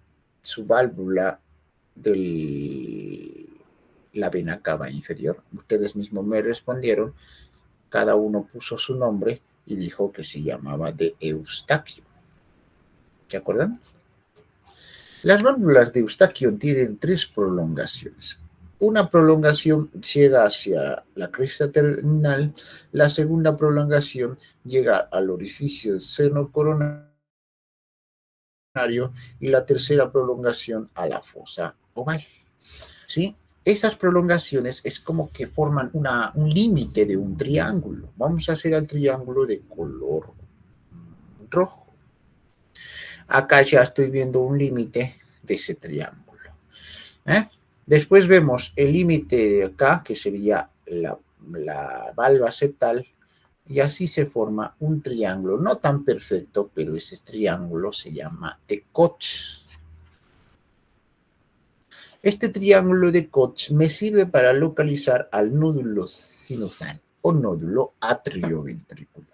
de la vena cava inferior? Ustedes mismos me respondieron. Cada uno puso su nombre y dijo que se llamaba de Eustaquio. ¿Se acuerdan? Las válvulas de Eustaquio tienen tres prolongaciones. Una prolongación llega hacia la cresta terminal, la segunda prolongación llega al orificio del seno coronario y la tercera prolongación a la fosa oval. ¿Sí? Esas prolongaciones es como que forman un límite de un triángulo. Vamos a hacer el triángulo de color rojo. Acá ya estoy viendo un límite de ese triángulo. Después vemos el límite de acá, que sería la valva septal, y así se forma un triángulo, no tan perfecto, pero ese triángulo se llama de Koch. Este triángulo de Koch me sirve para localizar al nódulo sinusal o nódulo atrioventricular.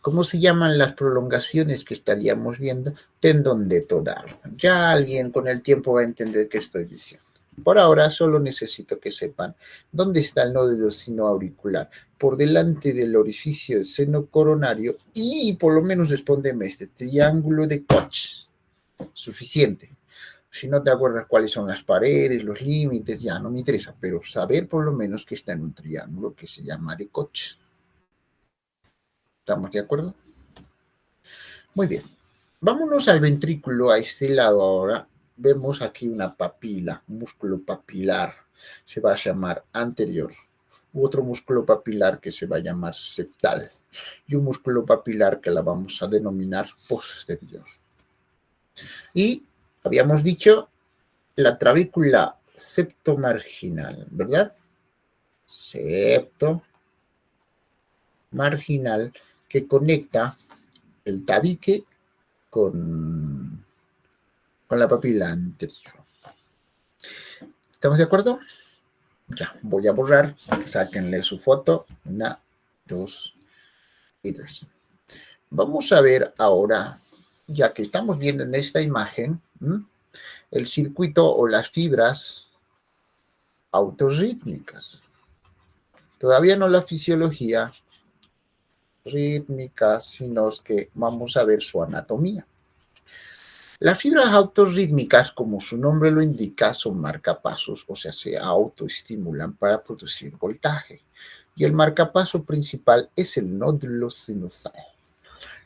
¿Cómo se llaman las prolongaciones que estaríamos viendo? Tendón de Todaro. Ya alguien con el tiempo va a entender qué estoy diciendo. Por ahora solo necesito que sepan dónde está el nódulo sinoauricular, por delante del orificio del seno coronario y por lo menos respóndeme este triángulo de Koch. Suficiente. Si no te acuerdas cuáles son las paredes, los límites, ya no me interesa, pero saber por lo menos que está en un triángulo que se llama de Koch. ¿Estamos de acuerdo? Muy bien. Vámonos al ventrículo, a este lado ahora. Vemos aquí una papila, un músculo papilar. Se va a llamar anterior. Otro músculo papilar que se va a llamar septal. Y un músculo papilar que la vamos a denominar posterior. Y habíamos dicho la trabécula septomarginal, ¿verdad? Septo marginal que conecta el tabique con la papila anterior. ¿Estamos de acuerdo? Ya, voy a borrar, sáquenle su foto. 1, 2 y 3. Vamos a ver ahora, ya que estamos viendo en esta imagen, el circuito o las fibras autorrítmicas. Todavía no la fisiología rítmica, sino que vamos a ver su anatomía. Las fibras autorrítmicas, como su nombre lo indica, son marcapasos, o sea, se autoestimulan para producir voltaje. Y el marcapaso principal es el nódulo sinusal.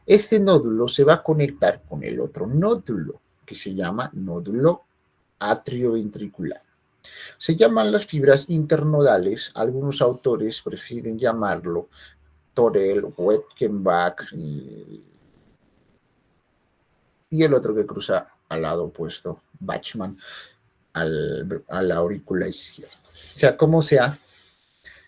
Este nódulo se va a conectar con el otro nódulo, que se llama nódulo atrioventricular. Se llaman las fibras internodales. Algunos autores prefieren llamarlo Torel, Wetkenbach y el otro que cruza al lado opuesto, Bachmann, a la aurícula izquierda. O sea, como sea,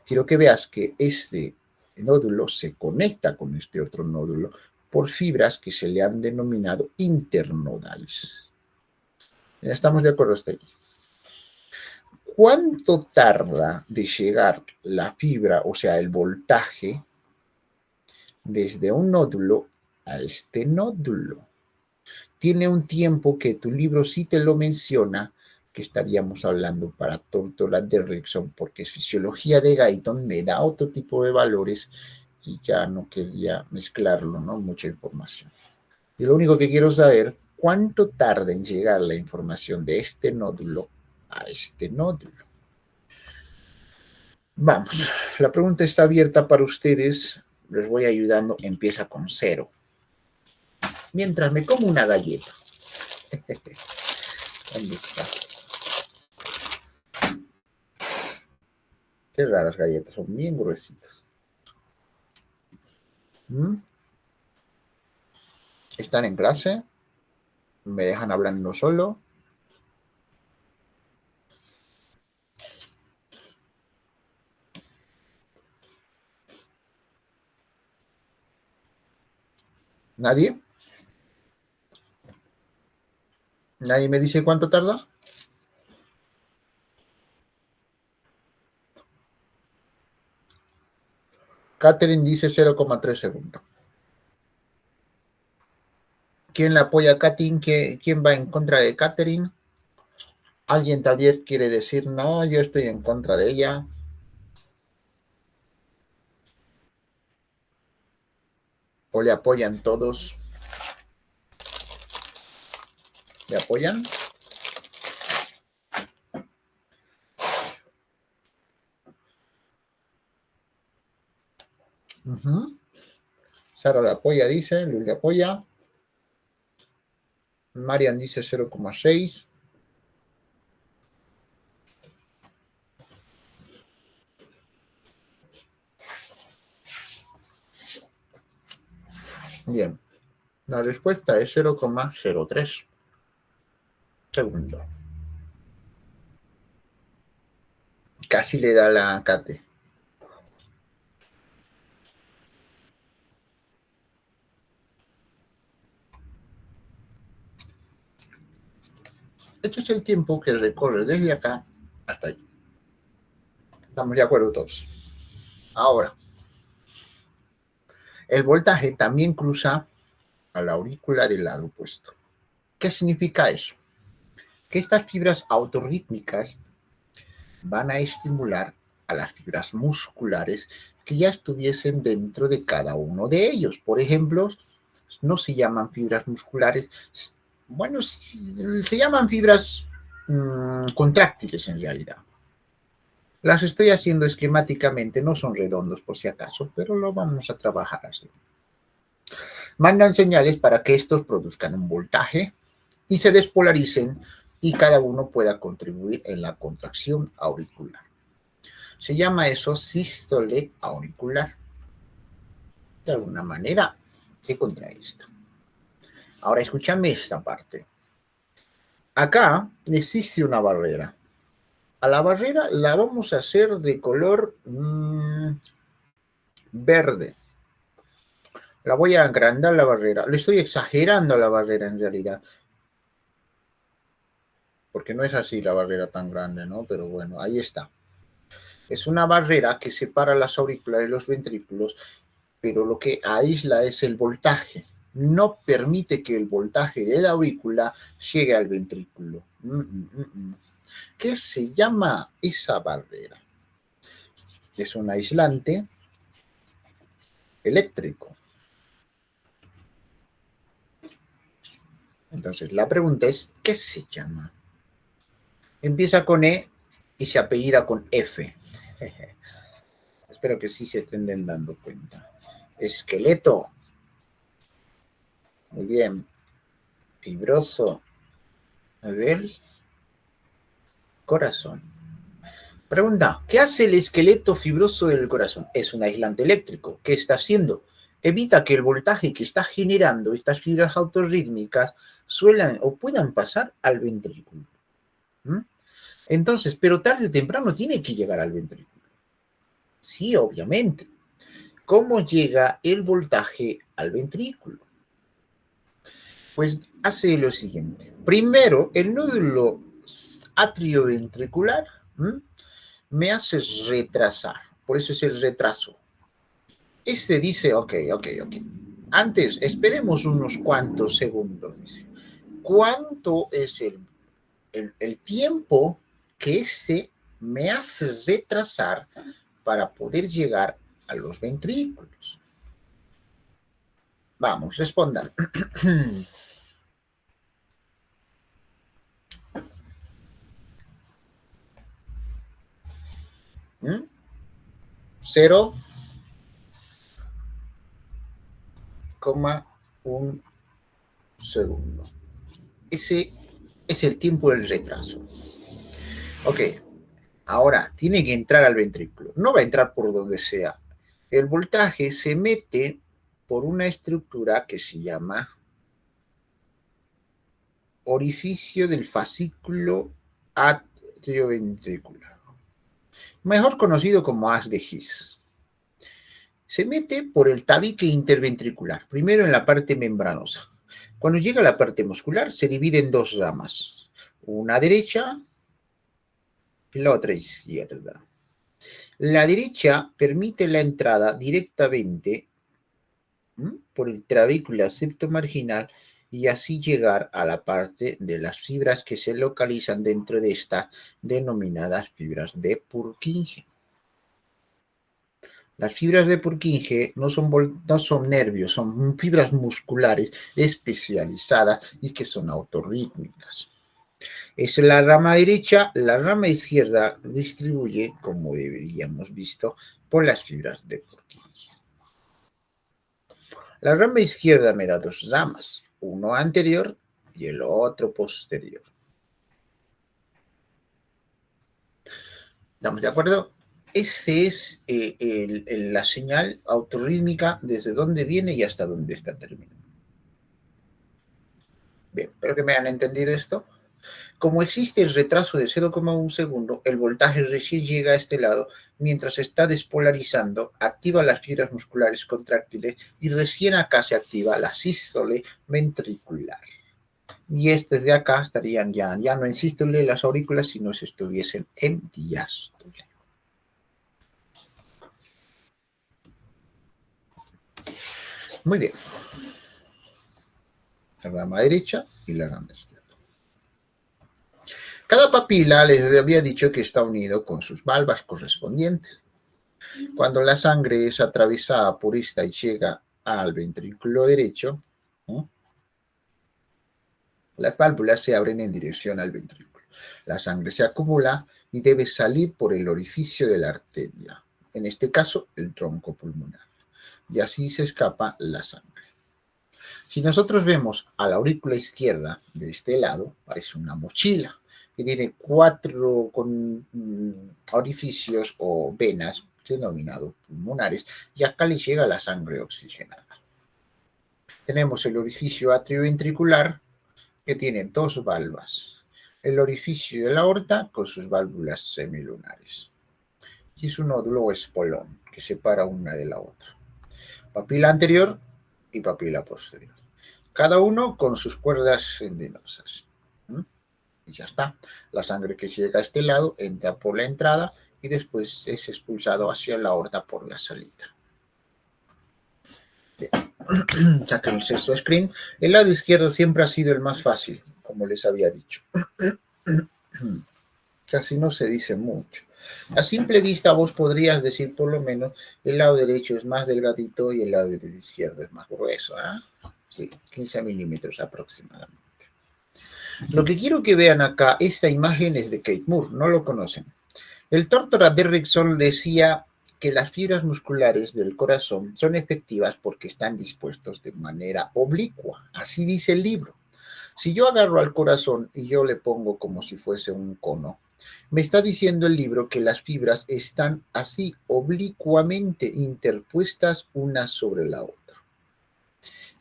quiero que veas que este nódulo se conecta con este otro nódulo por fibras que se le han denominado internodales. ¿Ya estamos de acuerdo hasta ahí? ¿Cuánto tarda de llegar la fibra, o sea, el voltaje, desde un nódulo a este nódulo? Tiene un tiempo que tu libro sí te lo menciona, que estaríamos hablando para tórtola de Rickson, porque fisiología de Guyton me da otro tipo de valores y ya no quería mezclarlo, ¿no? Mucha información. Y lo único que quiero saber, ¿cuánto tarda en llegar la información de este nódulo a este nódulo? Vamos, la pregunta está abierta para ustedes. Les voy ayudando. Empieza con 0. Mientras me como una galleta. ¿Dónde está? Qué raras galletas, son bien gruesitas. ¿Están en clase? ¿Me dejan hablando solo? ¿Nadie? ¿Nadie me dice cuánto tarda? Catherine dice 0,3 segundos. ¿Quién la apoya a Catherine? ¿Quién va en contra de Catherine? ¿Alguien tal vez quiere decir, no, yo estoy en contra de ella? ¿O le apoyan todos? ¿Le apoyan? Sara le apoya, dice. Luis le apoya. Marian dice 0,6. Bien. La respuesta es 0,03 segundos. Casi le da la Kate. Este es el tiempo que recorre desde acá hasta allí. ¿Estamos de acuerdo todos? Ahora, el voltaje también cruza a la aurícula del lado opuesto. ¿Qué significa eso? Que estas fibras autorrítmicas van a estimular a las fibras musculares que ya estuviesen dentro de cada uno de ellos. Por ejemplo, no se llaman fibras musculares, Bueno, se llaman fibras contráctiles en realidad. Las estoy haciendo esquemáticamente, no son redondos por si acaso, pero lo vamos a trabajar así. Mandan señales para que estos produzcan un voltaje y se despolaricen y cada uno pueda contribuir en la contracción auricular. Se llama eso sístole auricular. De alguna manera se contrae esto. Ahora escúchame esta parte. Acá existe una barrera. A la barrera la vamos a hacer de color verde. La voy a agrandar la barrera. Le estoy exagerando la barrera en realidad. Porque no es así la barrera tan grande, ¿no? Pero bueno, ahí está. Es una barrera que separa las aurículas de los ventrículos, pero lo que aísla es el voltaje. No permite que el voltaje de la aurícula llegue al ventrículo. ¿Qué se llama esa barrera? Es un aislante eléctrico. Entonces, la pregunta es, ¿qué se llama? Empieza con E y se apellida con F. Espero que sí se estén dando cuenta. Esqueleto. Muy bien. Fibroso del corazón. Pregunta, ¿qué hace el esqueleto fibroso del corazón? Es un aislante eléctrico. ¿Qué está haciendo? Evita que el voltaje que está generando estas fibras autorrítmicas suelan o puedan pasar al ventrículo. Entonces, pero tarde o temprano tiene que llegar al ventrículo. Sí, obviamente. ¿Cómo llega el voltaje al ventrículo? Pues hace lo siguiente. Primero, el nódulo atrioventricular me hace retrasar. Por eso es el retraso. Este dice, ok. Antes, esperemos unos cuantos segundos. Dice, ¿cuánto es el tiempo que este me hace retrasar para poder llegar a los ventrículos? Vamos, respondan. 0,1 segundo. Ese es el tiempo del retraso. Ok, ahora tiene que entrar al ventrículo. No va a entrar por donde sea. El voltaje se mete por una estructura que se llama orificio del fascículo atrioventricular, mejor conocido como haz de His. Se mete por el tabique interventricular, primero en la parte membranosa. Cuando llega a la parte muscular, se divide en dos ramas, una derecha y la otra izquierda. La derecha permite la entrada directamente por el trabécula septomarginal y así llegar a la parte de las fibras que se localizan dentro de estas denominadas fibras de Purkinje. Las fibras de Purkinje no son nervios, son fibras musculares especializadas y que son autorrítmicas. Es la rama derecha, la rama izquierda distribuye, como deberíamos visto, por las fibras de Purkinje. La rama izquierda me da dos ramas, uno anterior y el otro posterior. ¿Estamos de acuerdo? Esa es la señal autorrítmica desde dónde viene y hasta dónde está terminando. Bien, espero que me hayan entendido esto. Como existe el retraso de 0,1 segundo, el voltaje recién llega a este lado, mientras está despolarizando, activa las fibras musculares contráctiles y recién acá se activa la sístole ventricular. Y desde acá estarían ya no en sístole las aurículas, sino si estuviesen en diástole. Muy bien. La rama derecha y la rama izquierda. Cada papila les había dicho que está unido con sus valvas correspondientes. Cuando la sangre es atravesada por esta y llega al ventrículo derecho, Las válvulas se abren en dirección al ventrículo. La sangre se acumula y debe salir por el orificio de la arteria, en este caso el tronco pulmonar, y así se escapa la sangre. Si nosotros vemos a la aurícula izquierda de este lado, parece una mochila que tiene 4 orificios o venas denominados pulmonares, y acá le llega la sangre oxigenada. Tenemos el orificio atrioventricular, que tiene 2 valvas. El orificio de la aorta con sus válvulas semilunares. Y es un nódulo o espolón que separa una de la otra. Papila anterior y papila posterior. Cada uno con sus cuerdas venosas. Y ya está. La sangre que llega a este lado entra por la entrada y después es expulsado hacia la aorta por la salida. Saquen el sexto screen. El lado izquierdo siempre ha sido el más fácil, como les había dicho. Casi no se dice mucho. A simple vista vos podrías decir por lo menos el lado derecho es más delgadito y el lado izquierdo es más grueso. Sí, 15 milímetros aproximadamente. Lo que quiero que vean acá, esta imagen es de Keith Moore, no lo conocen. El Tortora Derrickson decía que las fibras musculares del corazón son efectivas porque están dispuestos de manera oblicua. Así dice el libro. Si yo agarro al corazón y yo le pongo como si fuese un cono, me está diciendo el libro que las fibras están así oblicuamente interpuestas una sobre la otra.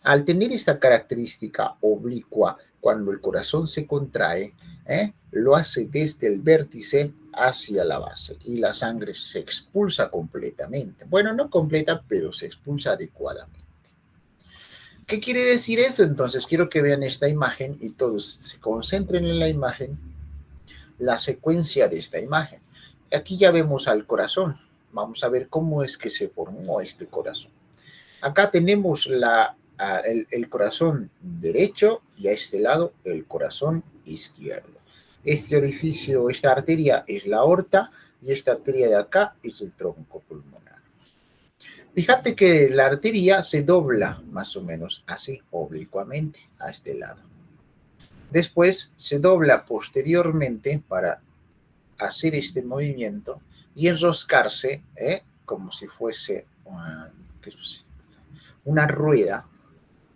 Al tener esta característica oblicua, cuando el corazón se contrae, lo hace desde el vértice hacia la base y la sangre se expulsa completamente. Bueno, no completa, pero se expulsa adecuadamente. ¿Qué quiere decir eso? Entonces quiero que vean esta imagen y todos se concentren en la imagen, la secuencia de esta imagen. Aquí ya vemos al corazón. Vamos a ver cómo es que se formó este corazón. Acá tenemos el corazón derecho y a este lado el corazón izquierdo. Este orificio, esta arteria es la aorta y esta arteria de acá es el tronco pulmonar. Fíjate que la arteria se dobla más o menos así, oblicuamente, a este lado. Después se dobla posteriormente para hacer este movimiento y enroscarse, como si fuese una rueda,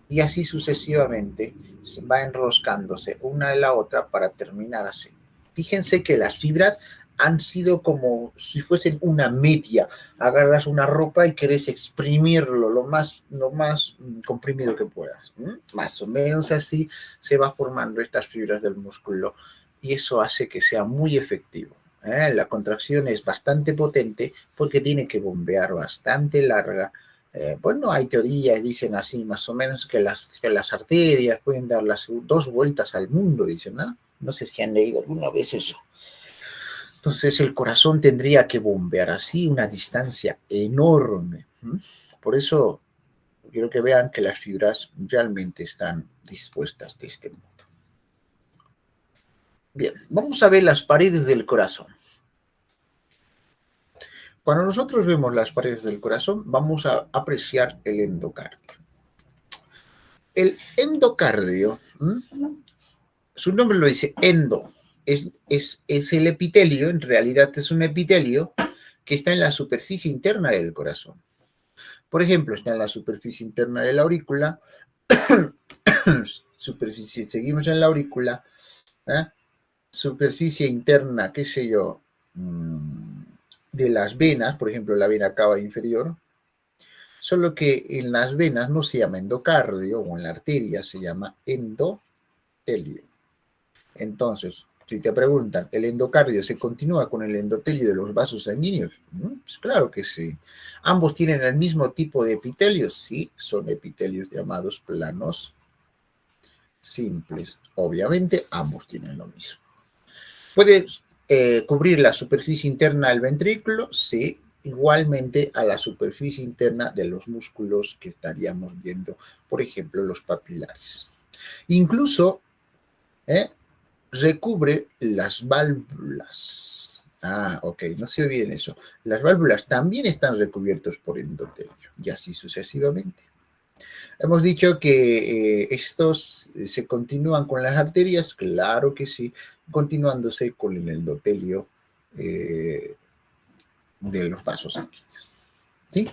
y así sucesivamente se va enroscándose una de la otra para terminar así. Fíjense que las fibras han sido como si fuesen una media. Agarras una ropa y querés exprimirlo lo más comprimido que puedas. Más o menos así se va formando estas fibras del músculo y eso hace que sea muy efectivo. La contracción es bastante potente porque tiene que bombear bastante larga. Bueno, hay teorías, dicen así, más o menos, que las arterias pueden dar las 2 vueltas al mundo, dicen, ¿no? No sé si han leído alguna vez eso. Entonces el corazón tendría que bombear así una distancia enorme. Por eso quiero que vean que las fibras realmente están dispuestas de este modo. Bien, vamos a ver las paredes del corazón. Cuando nosotros vemos las paredes del corazón, vamos a apreciar el endocardio. El endocardio, su nombre lo dice, endo, es el epitelio, en realidad es un epitelio que está en la superficie interna del corazón. Por ejemplo, está en la superficie interna de la aurícula, seguimos en la aurícula, superficie interna, qué sé yo, de las venas, por ejemplo, la vena cava inferior, solo que en las venas no se llama endocardio, o en la arteria se llama endotelio. Entonces, si te preguntan, ¿el endocardio se continúa con el endotelio de los vasos sanguíneos? Pues claro que sí. ¿Ambos tienen el mismo tipo de epitelios? Sí, son epitelios llamados planos simples. Obviamente, ambos tienen lo mismo. ¿Puede cubrir la superficie interna del ventrículo? Sí, igualmente a la superficie interna de los músculos que estaríamos viendo, por ejemplo, los papilares. Incluso, recubre las válvulas. Ok, no se olviden eso. Las válvulas también están recubiertas por endotelio y así sucesivamente. Hemos dicho que estos se continúan con las arterias, claro que sí, continuándose con el endotelio de los vasos sanguíneos. ¿Sí?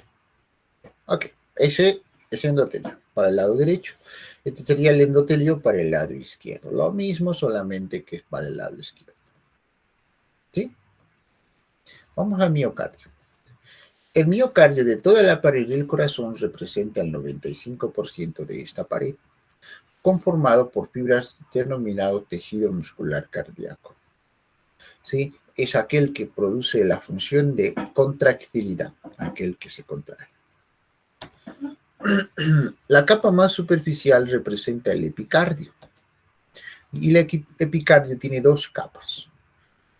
Ok, ese es endotelio para el lado derecho. Este sería el endotelio para el lado izquierdo. Lo mismo, solamente que es para el lado izquierdo. ¿Sí? Vamos al miocardio. El miocardio de toda la pared del corazón representa el 95% de esta pared, conformado por fibras denominado tejido muscular cardíaco. ¿Sí? Es aquel que produce la función de contractilidad, aquel que se contrae. La capa más superficial representa el epicardio. Y el epicardio tiene dos capas.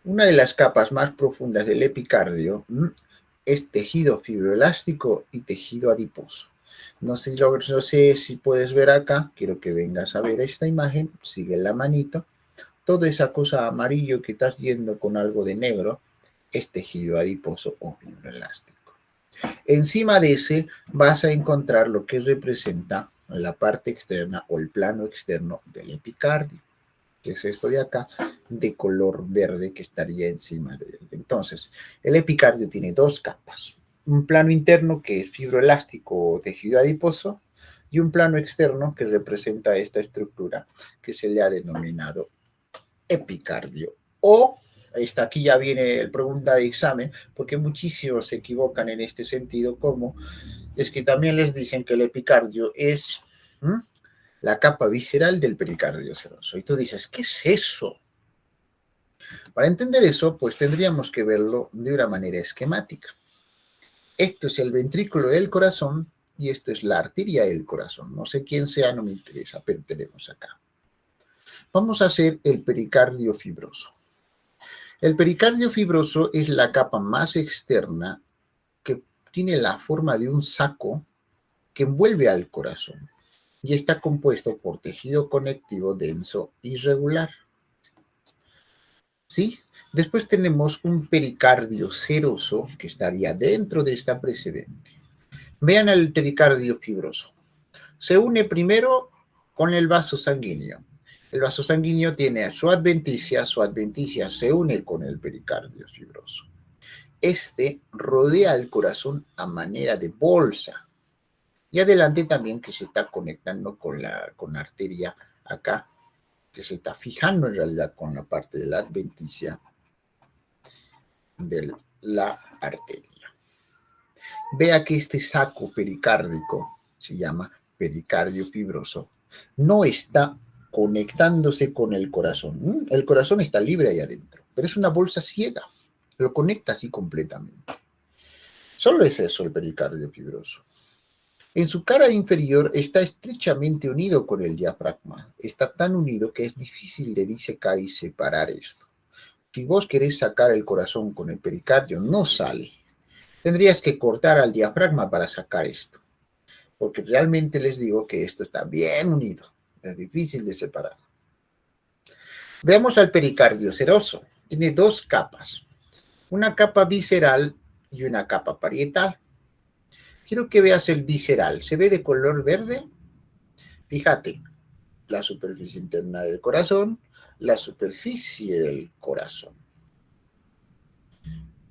Una de las capas más profundas del epicardio es tejido fibroelástico y tejido adiposo. No sé si puedes ver acá, quiero que vengas a ver esta imagen, sigue la manito. Toda esa cosa amarillo que estás viendo con algo de negro es tejido adiposo o fibroelástico. Encima de ese vas a encontrar lo que representa la parte externa o el plano externo del epicardio, que es esto de acá, de color verde que estaría encima de él. Entonces, el epicardio tiene dos capas. Un plano interno que es fibroelástico o tejido adiposo y un plano externo que representa esta estructura que se le ha denominado epicardio. O, aquí ya viene la pregunta de examen, porque muchísimos se equivocan en este sentido, como es que también les dicen que el epicardio es la capa visceral del pericardio seroso. Y tú dices, ¿qué es eso? Para entender eso, pues tendríamos que verlo de una manera esquemática. Esto es el ventrículo del corazón y esto es la arteria del corazón. No sé quién sea, no me interesa, pero tenemos acá. Vamos a hacer el pericardio fibroso. El pericardio fibroso es la capa más externa que tiene la forma de un saco que envuelve al corazón y está compuesto por tejido conectivo denso y regular. ¿Sí? Después tenemos un pericardio seroso que estaría dentro de esta precedente. Vean el pericardio fibroso. Se une primero con el vaso sanguíneo. El vaso sanguíneo tiene su adventicia se une con el pericardio fibroso. Este rodea el corazón a manera de bolsa. Y adelante también que se está conectando con la arteria acá, que se está fijando en realidad con la parte de la adventicia de la arteria. Vea que este saco pericárdico, se llama pericardio fibroso, no está conectándose con el corazón. El corazón está libre ahí adentro, pero es una bolsa ciega, lo conecta así completamente. Solo es eso el pericardio fibroso. En su cara inferior está estrechamente unido con el diafragma. Está tan unido que es difícil de disecar y separar esto. Si vos querés sacar el corazón con el pericardio, no sale. Tendrías que cortar al diafragma para sacar esto. Porque realmente les digo que esto está bien unido. Es difícil de separar. Veamos al pericardio seroso. Tiene dos capas. Una capa visceral y una capa parietal. Quiero que veas el visceral. ¿Se ve de color verde? Fíjate, la superficie interna del corazón, la superficie del corazón.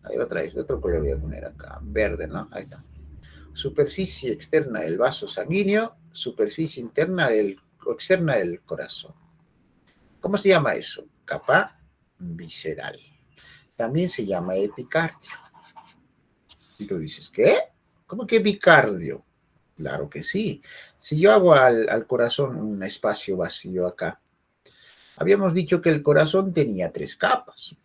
Ahí otra vez, de otro color voy a poner acá, verde, ¿no? Ahí está. Superficie externa del vaso sanguíneo, superficie interna o externa del corazón. ¿Cómo se llama eso? Capa visceral. También se llama epicardio. Y tú dices, ¿qué? ¿Cómo que epicardio? Claro que sí. Si yo hago al corazón un espacio vacío acá, habíamos dicho que el corazón tenía tres capas.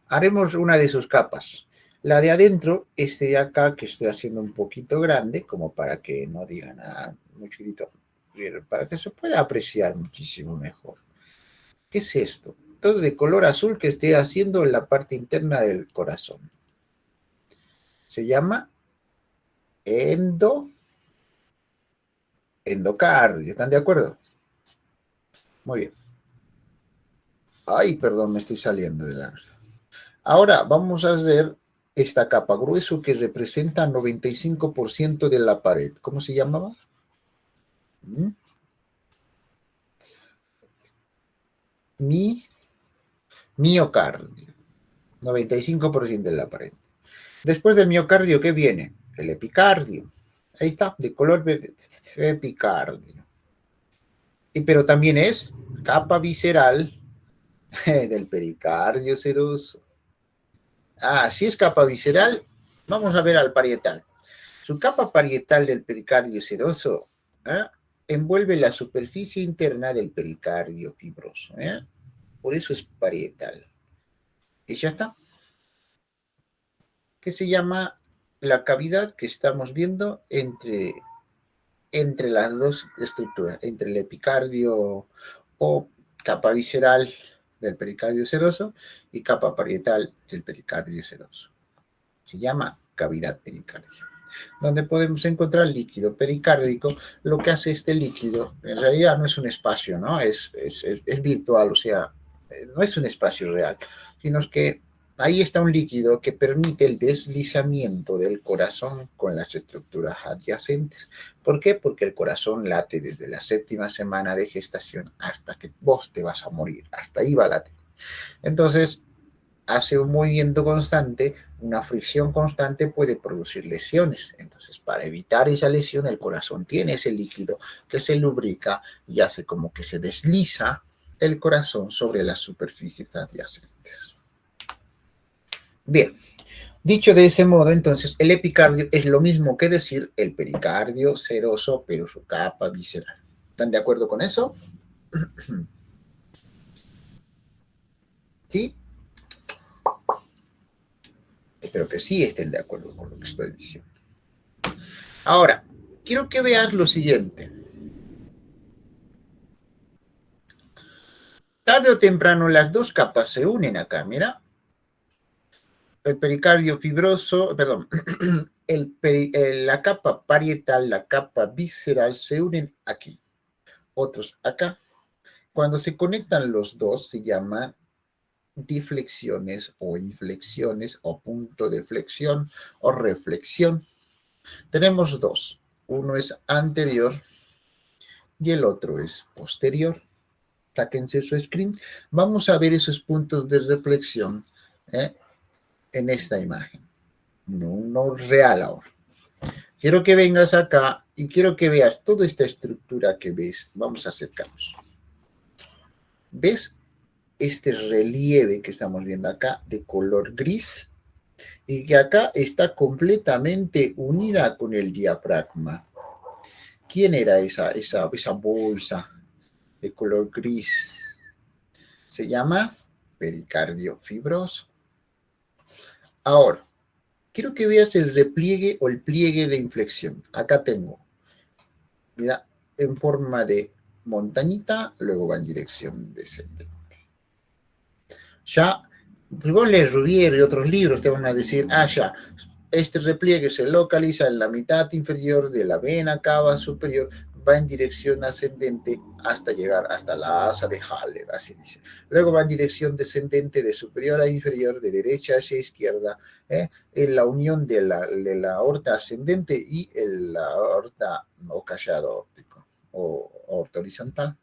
Haremos una de sus capas. La de adentro, este de acá, que estoy haciendo un poquito grande, como para que no digan nada, muy chiquitito, para que se pueda apreciar muchísimo mejor. ¿Qué es esto? Todo de color azul que estoy haciendo en la parte interna del corazón. Se llama endocardio. ¿Están de acuerdo? Muy bien. Ay, perdón, me estoy saliendo de la... Ahora vamos a ver esta capa grueso que representa 95% de la pared. ¿Cómo se llamaba? ¿Mm? Miocardio. 95% de la pared. Después del miocardio, ¿qué viene? El epicardio. Ahí está, de color verde. Epicardio. Pero también es capa visceral del pericardio seroso. Si es capa visceral, vamos a ver al parietal. Su capa parietal del pericardio seroso envuelve la superficie interna del pericardio fibroso. Por eso es parietal. Y ya está. ¿Qué se llama la cavidad que estamos viendo entre las dos estructuras, entre el epicardio o capa visceral del pericardio seroso y capa parietal del pericardio seroso? Se llama cavidad pericárdica, donde podemos encontrar líquido pericárdico. Lo que hace este líquido, en realidad no es un espacio, ¿no? Es virtual, o sea, no es un espacio real, sino que ahí está un líquido que permite el deslizamiento del corazón con las estructuras adyacentes. ¿Por qué? Porque el corazón late desde la 7ª semana de gestación hasta que vos te vas a morir. Hasta ahí va a latir. Entonces, hace un movimiento constante, una fricción constante puede producir lesiones. Entonces, para evitar esa lesión, el corazón tiene ese líquido que se lubrica y hace como que se desliza el corazón sobre las superficies adyacentes. Bien, dicho de ese modo, entonces, el epicardio es lo mismo que decir el pericardio seroso, pero su capa visceral. ¿Están de acuerdo con eso? ¿Sí? Espero que sí estén de acuerdo con lo que estoy diciendo. Ahora, quiero que veas lo siguiente. Tarde o temprano las dos capas se unen acá, mira. El pericardio fibroso, perdón, la capa parietal, la capa visceral se unen aquí. Otros acá. Cuando se conectan los dos se llaman diflexiones o inflexiones o punto de flexión o reflexión. Tenemos dos. Uno es anterior y el otro es posterior. Sáquense su screen. Vamos a ver esos puntos de reflexión en esta imagen. No real ahora. Quiero que vengas acá y quiero que veas toda esta estructura que ves. Vamos a acercarnos. ¿Ves este relieve que estamos viendo acá de color gris? Y que acá está completamente unida con el diafragma. ¿Quién era esa bolsa de color gris? Se llama pericardio fibroso. Ahora, quiero que veas el repliegue o el pliegue de inflexión. Acá tengo, mira, en forma de montañita, luego va en dirección descendente. Ya, vos lees Rubier y otros libros, te van a decir, ya, este repliegue se localiza en la mitad inferior de la vena cava superior, va en dirección ascendente hasta llegar hasta la asa de Haller, así dice. Luego va en dirección descendente de superior a inferior, de derecha hacia izquierda, en la unión de la aorta ascendente y la aorta o callado óptico o aorta horizontal.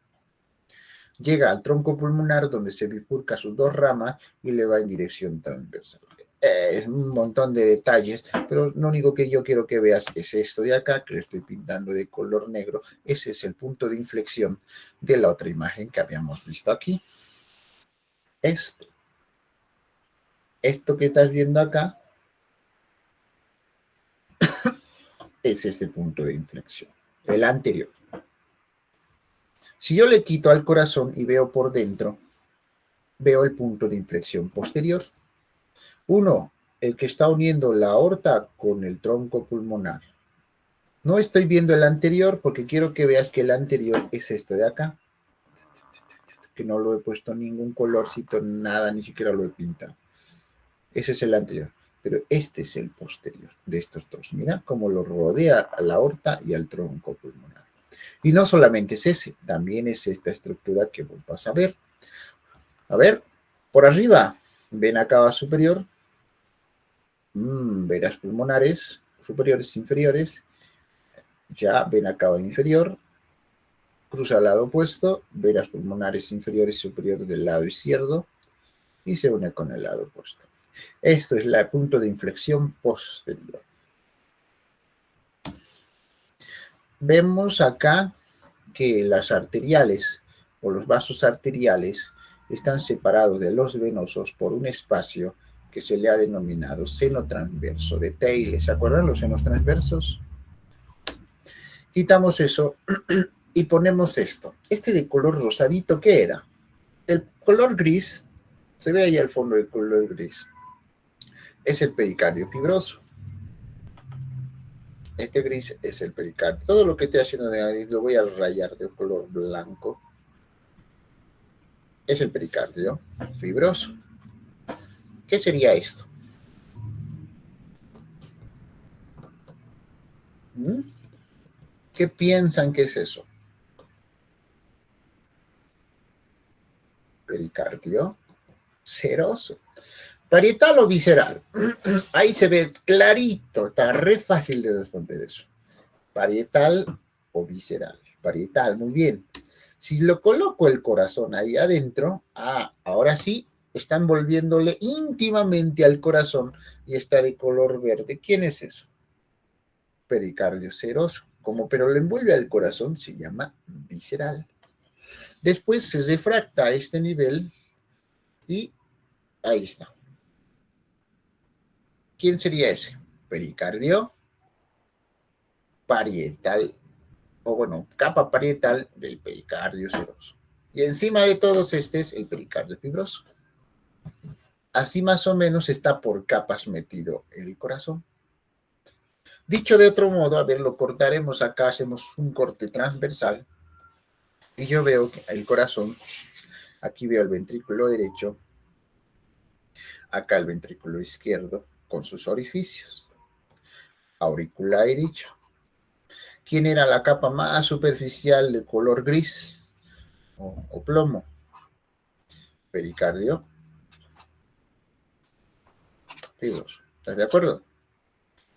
Llega al tronco pulmonar donde se bifurca sus dos ramas y le va en dirección transversal. Es un montón de detalles, pero lo único que yo quiero que veas es esto de acá, que lo estoy pintando de color negro. Ese es el punto de inflexión de la otra imagen que habíamos visto aquí. Esto que estás viendo acá es ese punto de inflexión, el anterior. Si yo le quito al corazón y veo por dentro, veo el punto de inflexión posterior. Uno, el que está uniendo la aorta con el tronco pulmonar. No estoy viendo el anterior porque quiero que veas que el anterior es esto de acá. Que no lo he puesto ningún colorcito, nada, ni siquiera lo he pintado. Ese es el anterior. Pero este es el posterior de estos dos. Mira cómo lo rodea a la aorta y al tronco pulmonar. Y no solamente es ese, también es esta estructura que vos vas a ver. A ver, por arriba, vena cava superior, venas pulmonares superiores e inferiores, ya vena cava inferior, cruza al lado opuesto, venas pulmonares inferiores y superiores del lado izquierdo y se une con el lado opuesto. Esto es el punto de inflexión posterior. Vemos acá que las arteriales o los vasos arteriales están separados de los venosos por un espacio que se le ha denominado seno transverso de Theile. ¿Se acuerdan los senos transversos? Quitamos eso y ponemos esto. Este de color rosadito, ¿qué era? El color gris, se ve ahí al fondo el color gris, es el pericardio fibroso. Este gris es el pericardio. Todo lo que estoy haciendo de ahí lo voy a rayar de color blanco. Es el pericardio fibroso. ¿Qué sería esto? ¿Qué piensan que es eso? Pericardio seroso. Parietal o visceral. Ahí se ve clarito, está re fácil de responder eso. Parietal o visceral. Parietal, muy bien. Si lo coloco el corazón ahí adentro, ahora sí, están volviéndole íntimamente al corazón y está de color verde. ¿Quién es eso? Pericardio seroso. Pero lo envuelve al corazón, se llama visceral. Después se refracta a este nivel y ahí está. ¿Quién sería ese? Pericardio parietal, o bueno, capa parietal del pericardio seroso. Y encima de todos este es el pericardio fibroso. Así más o menos está por capas metido el corazón. Dicho de otro modo, a ver, lo cortaremos acá, hacemos un corte transversal y yo veo que el corazón, aquí veo el ventrículo derecho, acá el ventrículo izquierdo con sus orificios, aurícula derecha. ¿Quién era la capa más superficial de color gris o plomo? Pericardio fibroso. ¿Estás de acuerdo?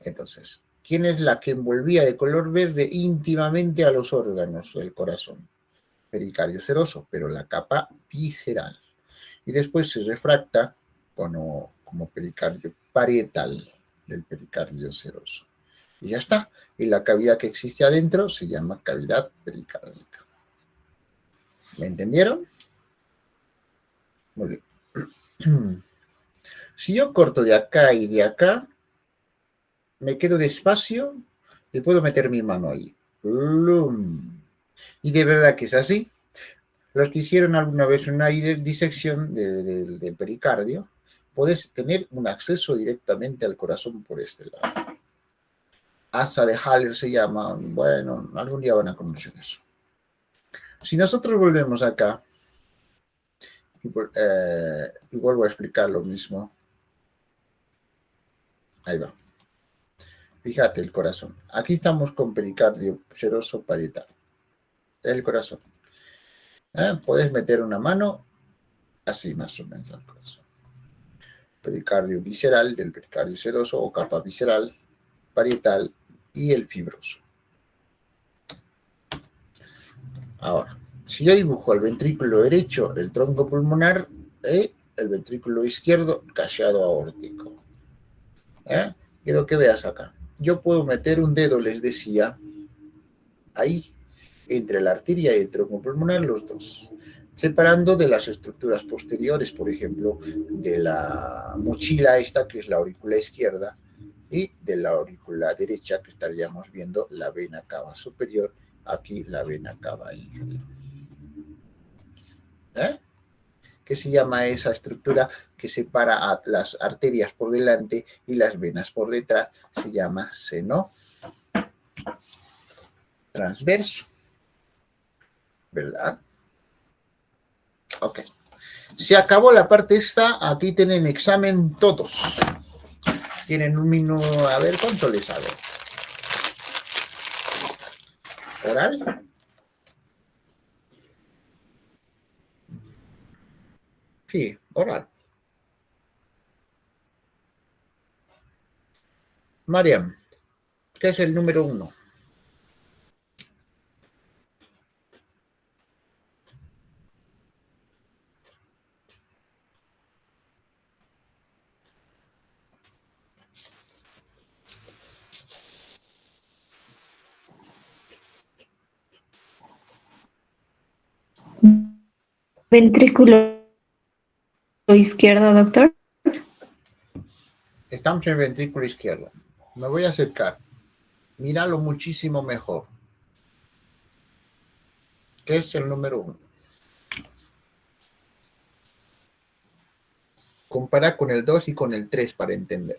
Entonces, ¿quién es la que envolvía de color verde íntimamente a los órganos del corazón? Pericardio seroso, pero la capa visceral. Y después se refracta como pericardio parietal del pericardio seroso. Y ya está. Y la cavidad que existe adentro se llama cavidad pericárdica. ¿Me entendieron? Muy bien. Si yo corto de acá y de acá, me quedo despacio y puedo meter mi mano ahí. Y de verdad que es así. Los que hicieron alguna vez una disección del pericardio, puedes tener un acceso directamente al corazón por este lado. Asa de Haller se llama. Bueno, algún día van a conocer eso. Si nosotros volvemos acá, y vuelvo a explicar lo mismo. Ahí va. Fíjate el corazón. Aquí estamos con pericardio seroso parietal. El corazón. Puedes meter una mano así más o menos al corazón. Pericardio visceral del pericardio seroso o capa visceral, parietal y el fibroso. Ahora, si yo dibujo el ventrículo derecho, el tronco pulmonar, el ventrículo izquierdo, callado aórtico. Quiero que veas acá. Yo puedo meter un dedo, les decía, ahí, entre la arteria y el tronco pulmonar, los dos, separando de las estructuras posteriores, por ejemplo, de la mochila esta, que es la aurícula izquierda, y de la aurícula derecha, que estaríamos viendo la vena cava superior, aquí la vena cava inferior. ¿Qué se llama esa estructura que separa a las arterias por delante y las venas por detrás? Se llama seno transverso, ¿verdad? Ok. Se acabó la parte esta, aquí tienen examen todos. Tienen un minuto, a ver cuánto les hago. ¿Oral? Sí, oral. Mariam, ¿qué es el número 1? Ventrículo izquierdo, doctor. Estamos en el ventrículo izquierdo. Me voy a acercar. Míralo muchísimo mejor. ¿Qué es el número 1? Compara con el 2 y con el 3 para entender.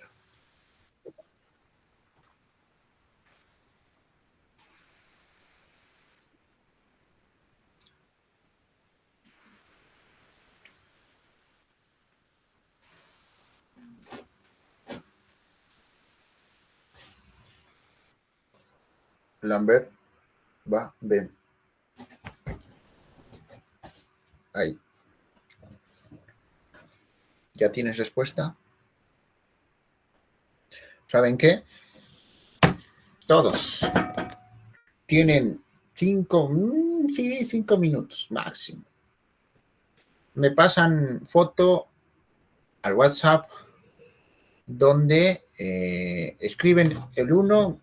Lambert, va, ven. Ahí. ¿Ya tienes respuesta? ¿Saben qué? Todos tienen 5 minutos máximo. Me pasan foto al WhatsApp donde escriben el 1,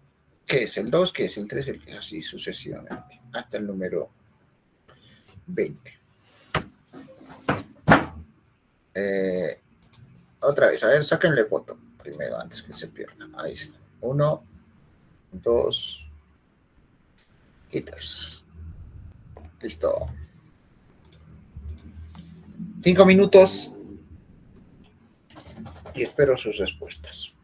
que es el 2, que es el 3, así sucesivamente, hasta el número 20. Otra vez, a ver, sáquenle foto primero antes que se pierda. Ahí está. 1, 2 y 3. Listo. 5 minutos y espero sus respuestas.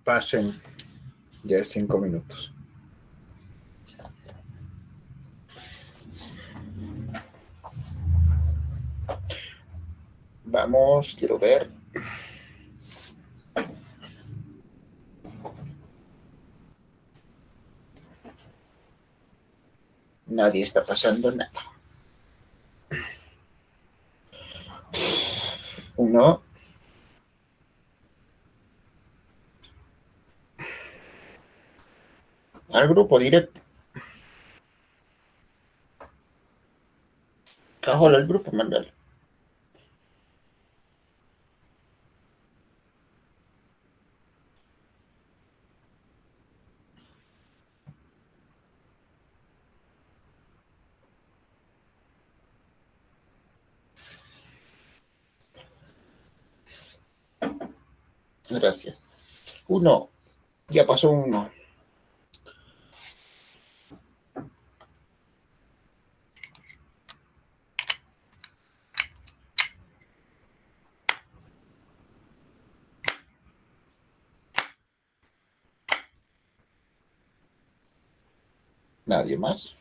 pasen ya 5 minutos. Vamos, quiero ver. Nadie está pasando nada. Uno. Al grupo directo. Cajola al grupo, mándale. Gracias. Uno. Ya pasó uno. Nadie más.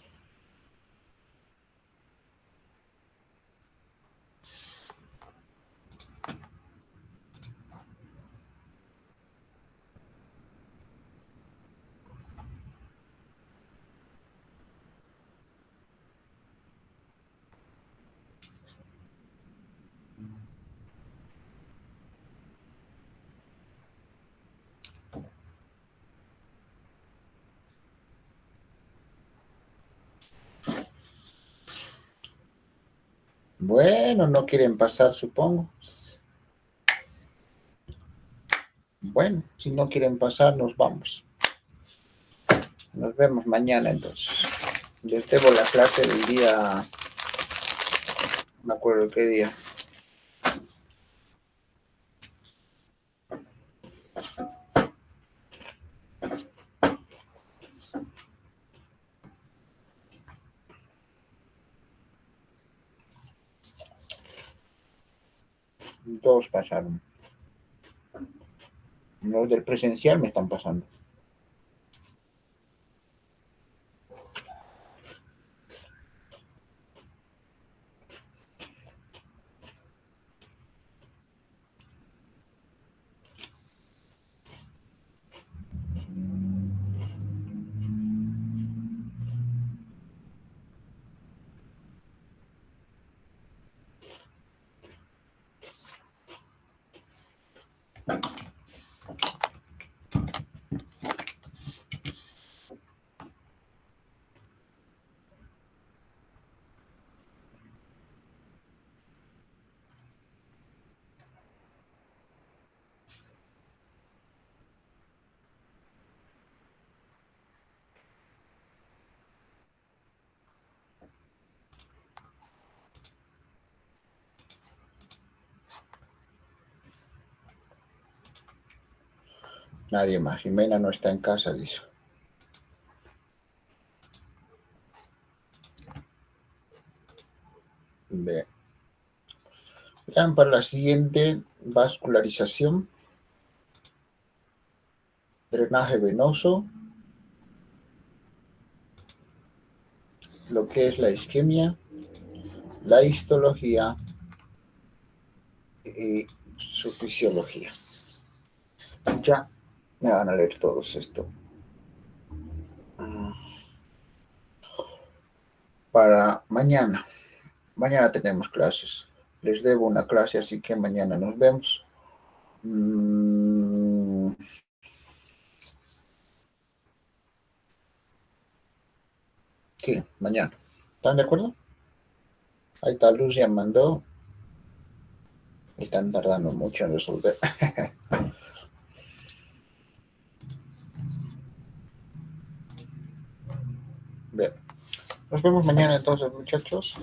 Bueno, no quieren pasar, supongo. Bueno, si no quieren pasar, nos vamos. Nos vemos mañana entonces. Les debo la clase del día, no me acuerdo qué día. Dos pasaron. Los del presencial me están pasando. Nadie más. Jimena no está en casa, dice. Bien. Vean para la siguiente vascularización, drenaje venoso, lo que es la isquemia, la histología y su fisiología. Ya me van a leer todos esto. Para mañana. Mañana tenemos clases. Les debo una clase, así que mañana nos vemos. Sí, mañana. ¿Están de acuerdo? Ahí está, Luz ya mandó. Están tardando mucho en resolver. Bien. Nos vemos mañana entonces, muchachos.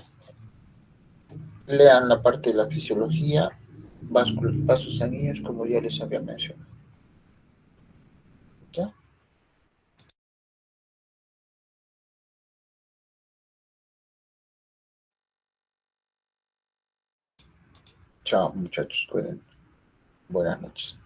Lean la parte de la fisiología, vasos sanguíneos, como ya les había mencionado. ¿Ya? Chao, muchachos. Cuídense. Buenas noches.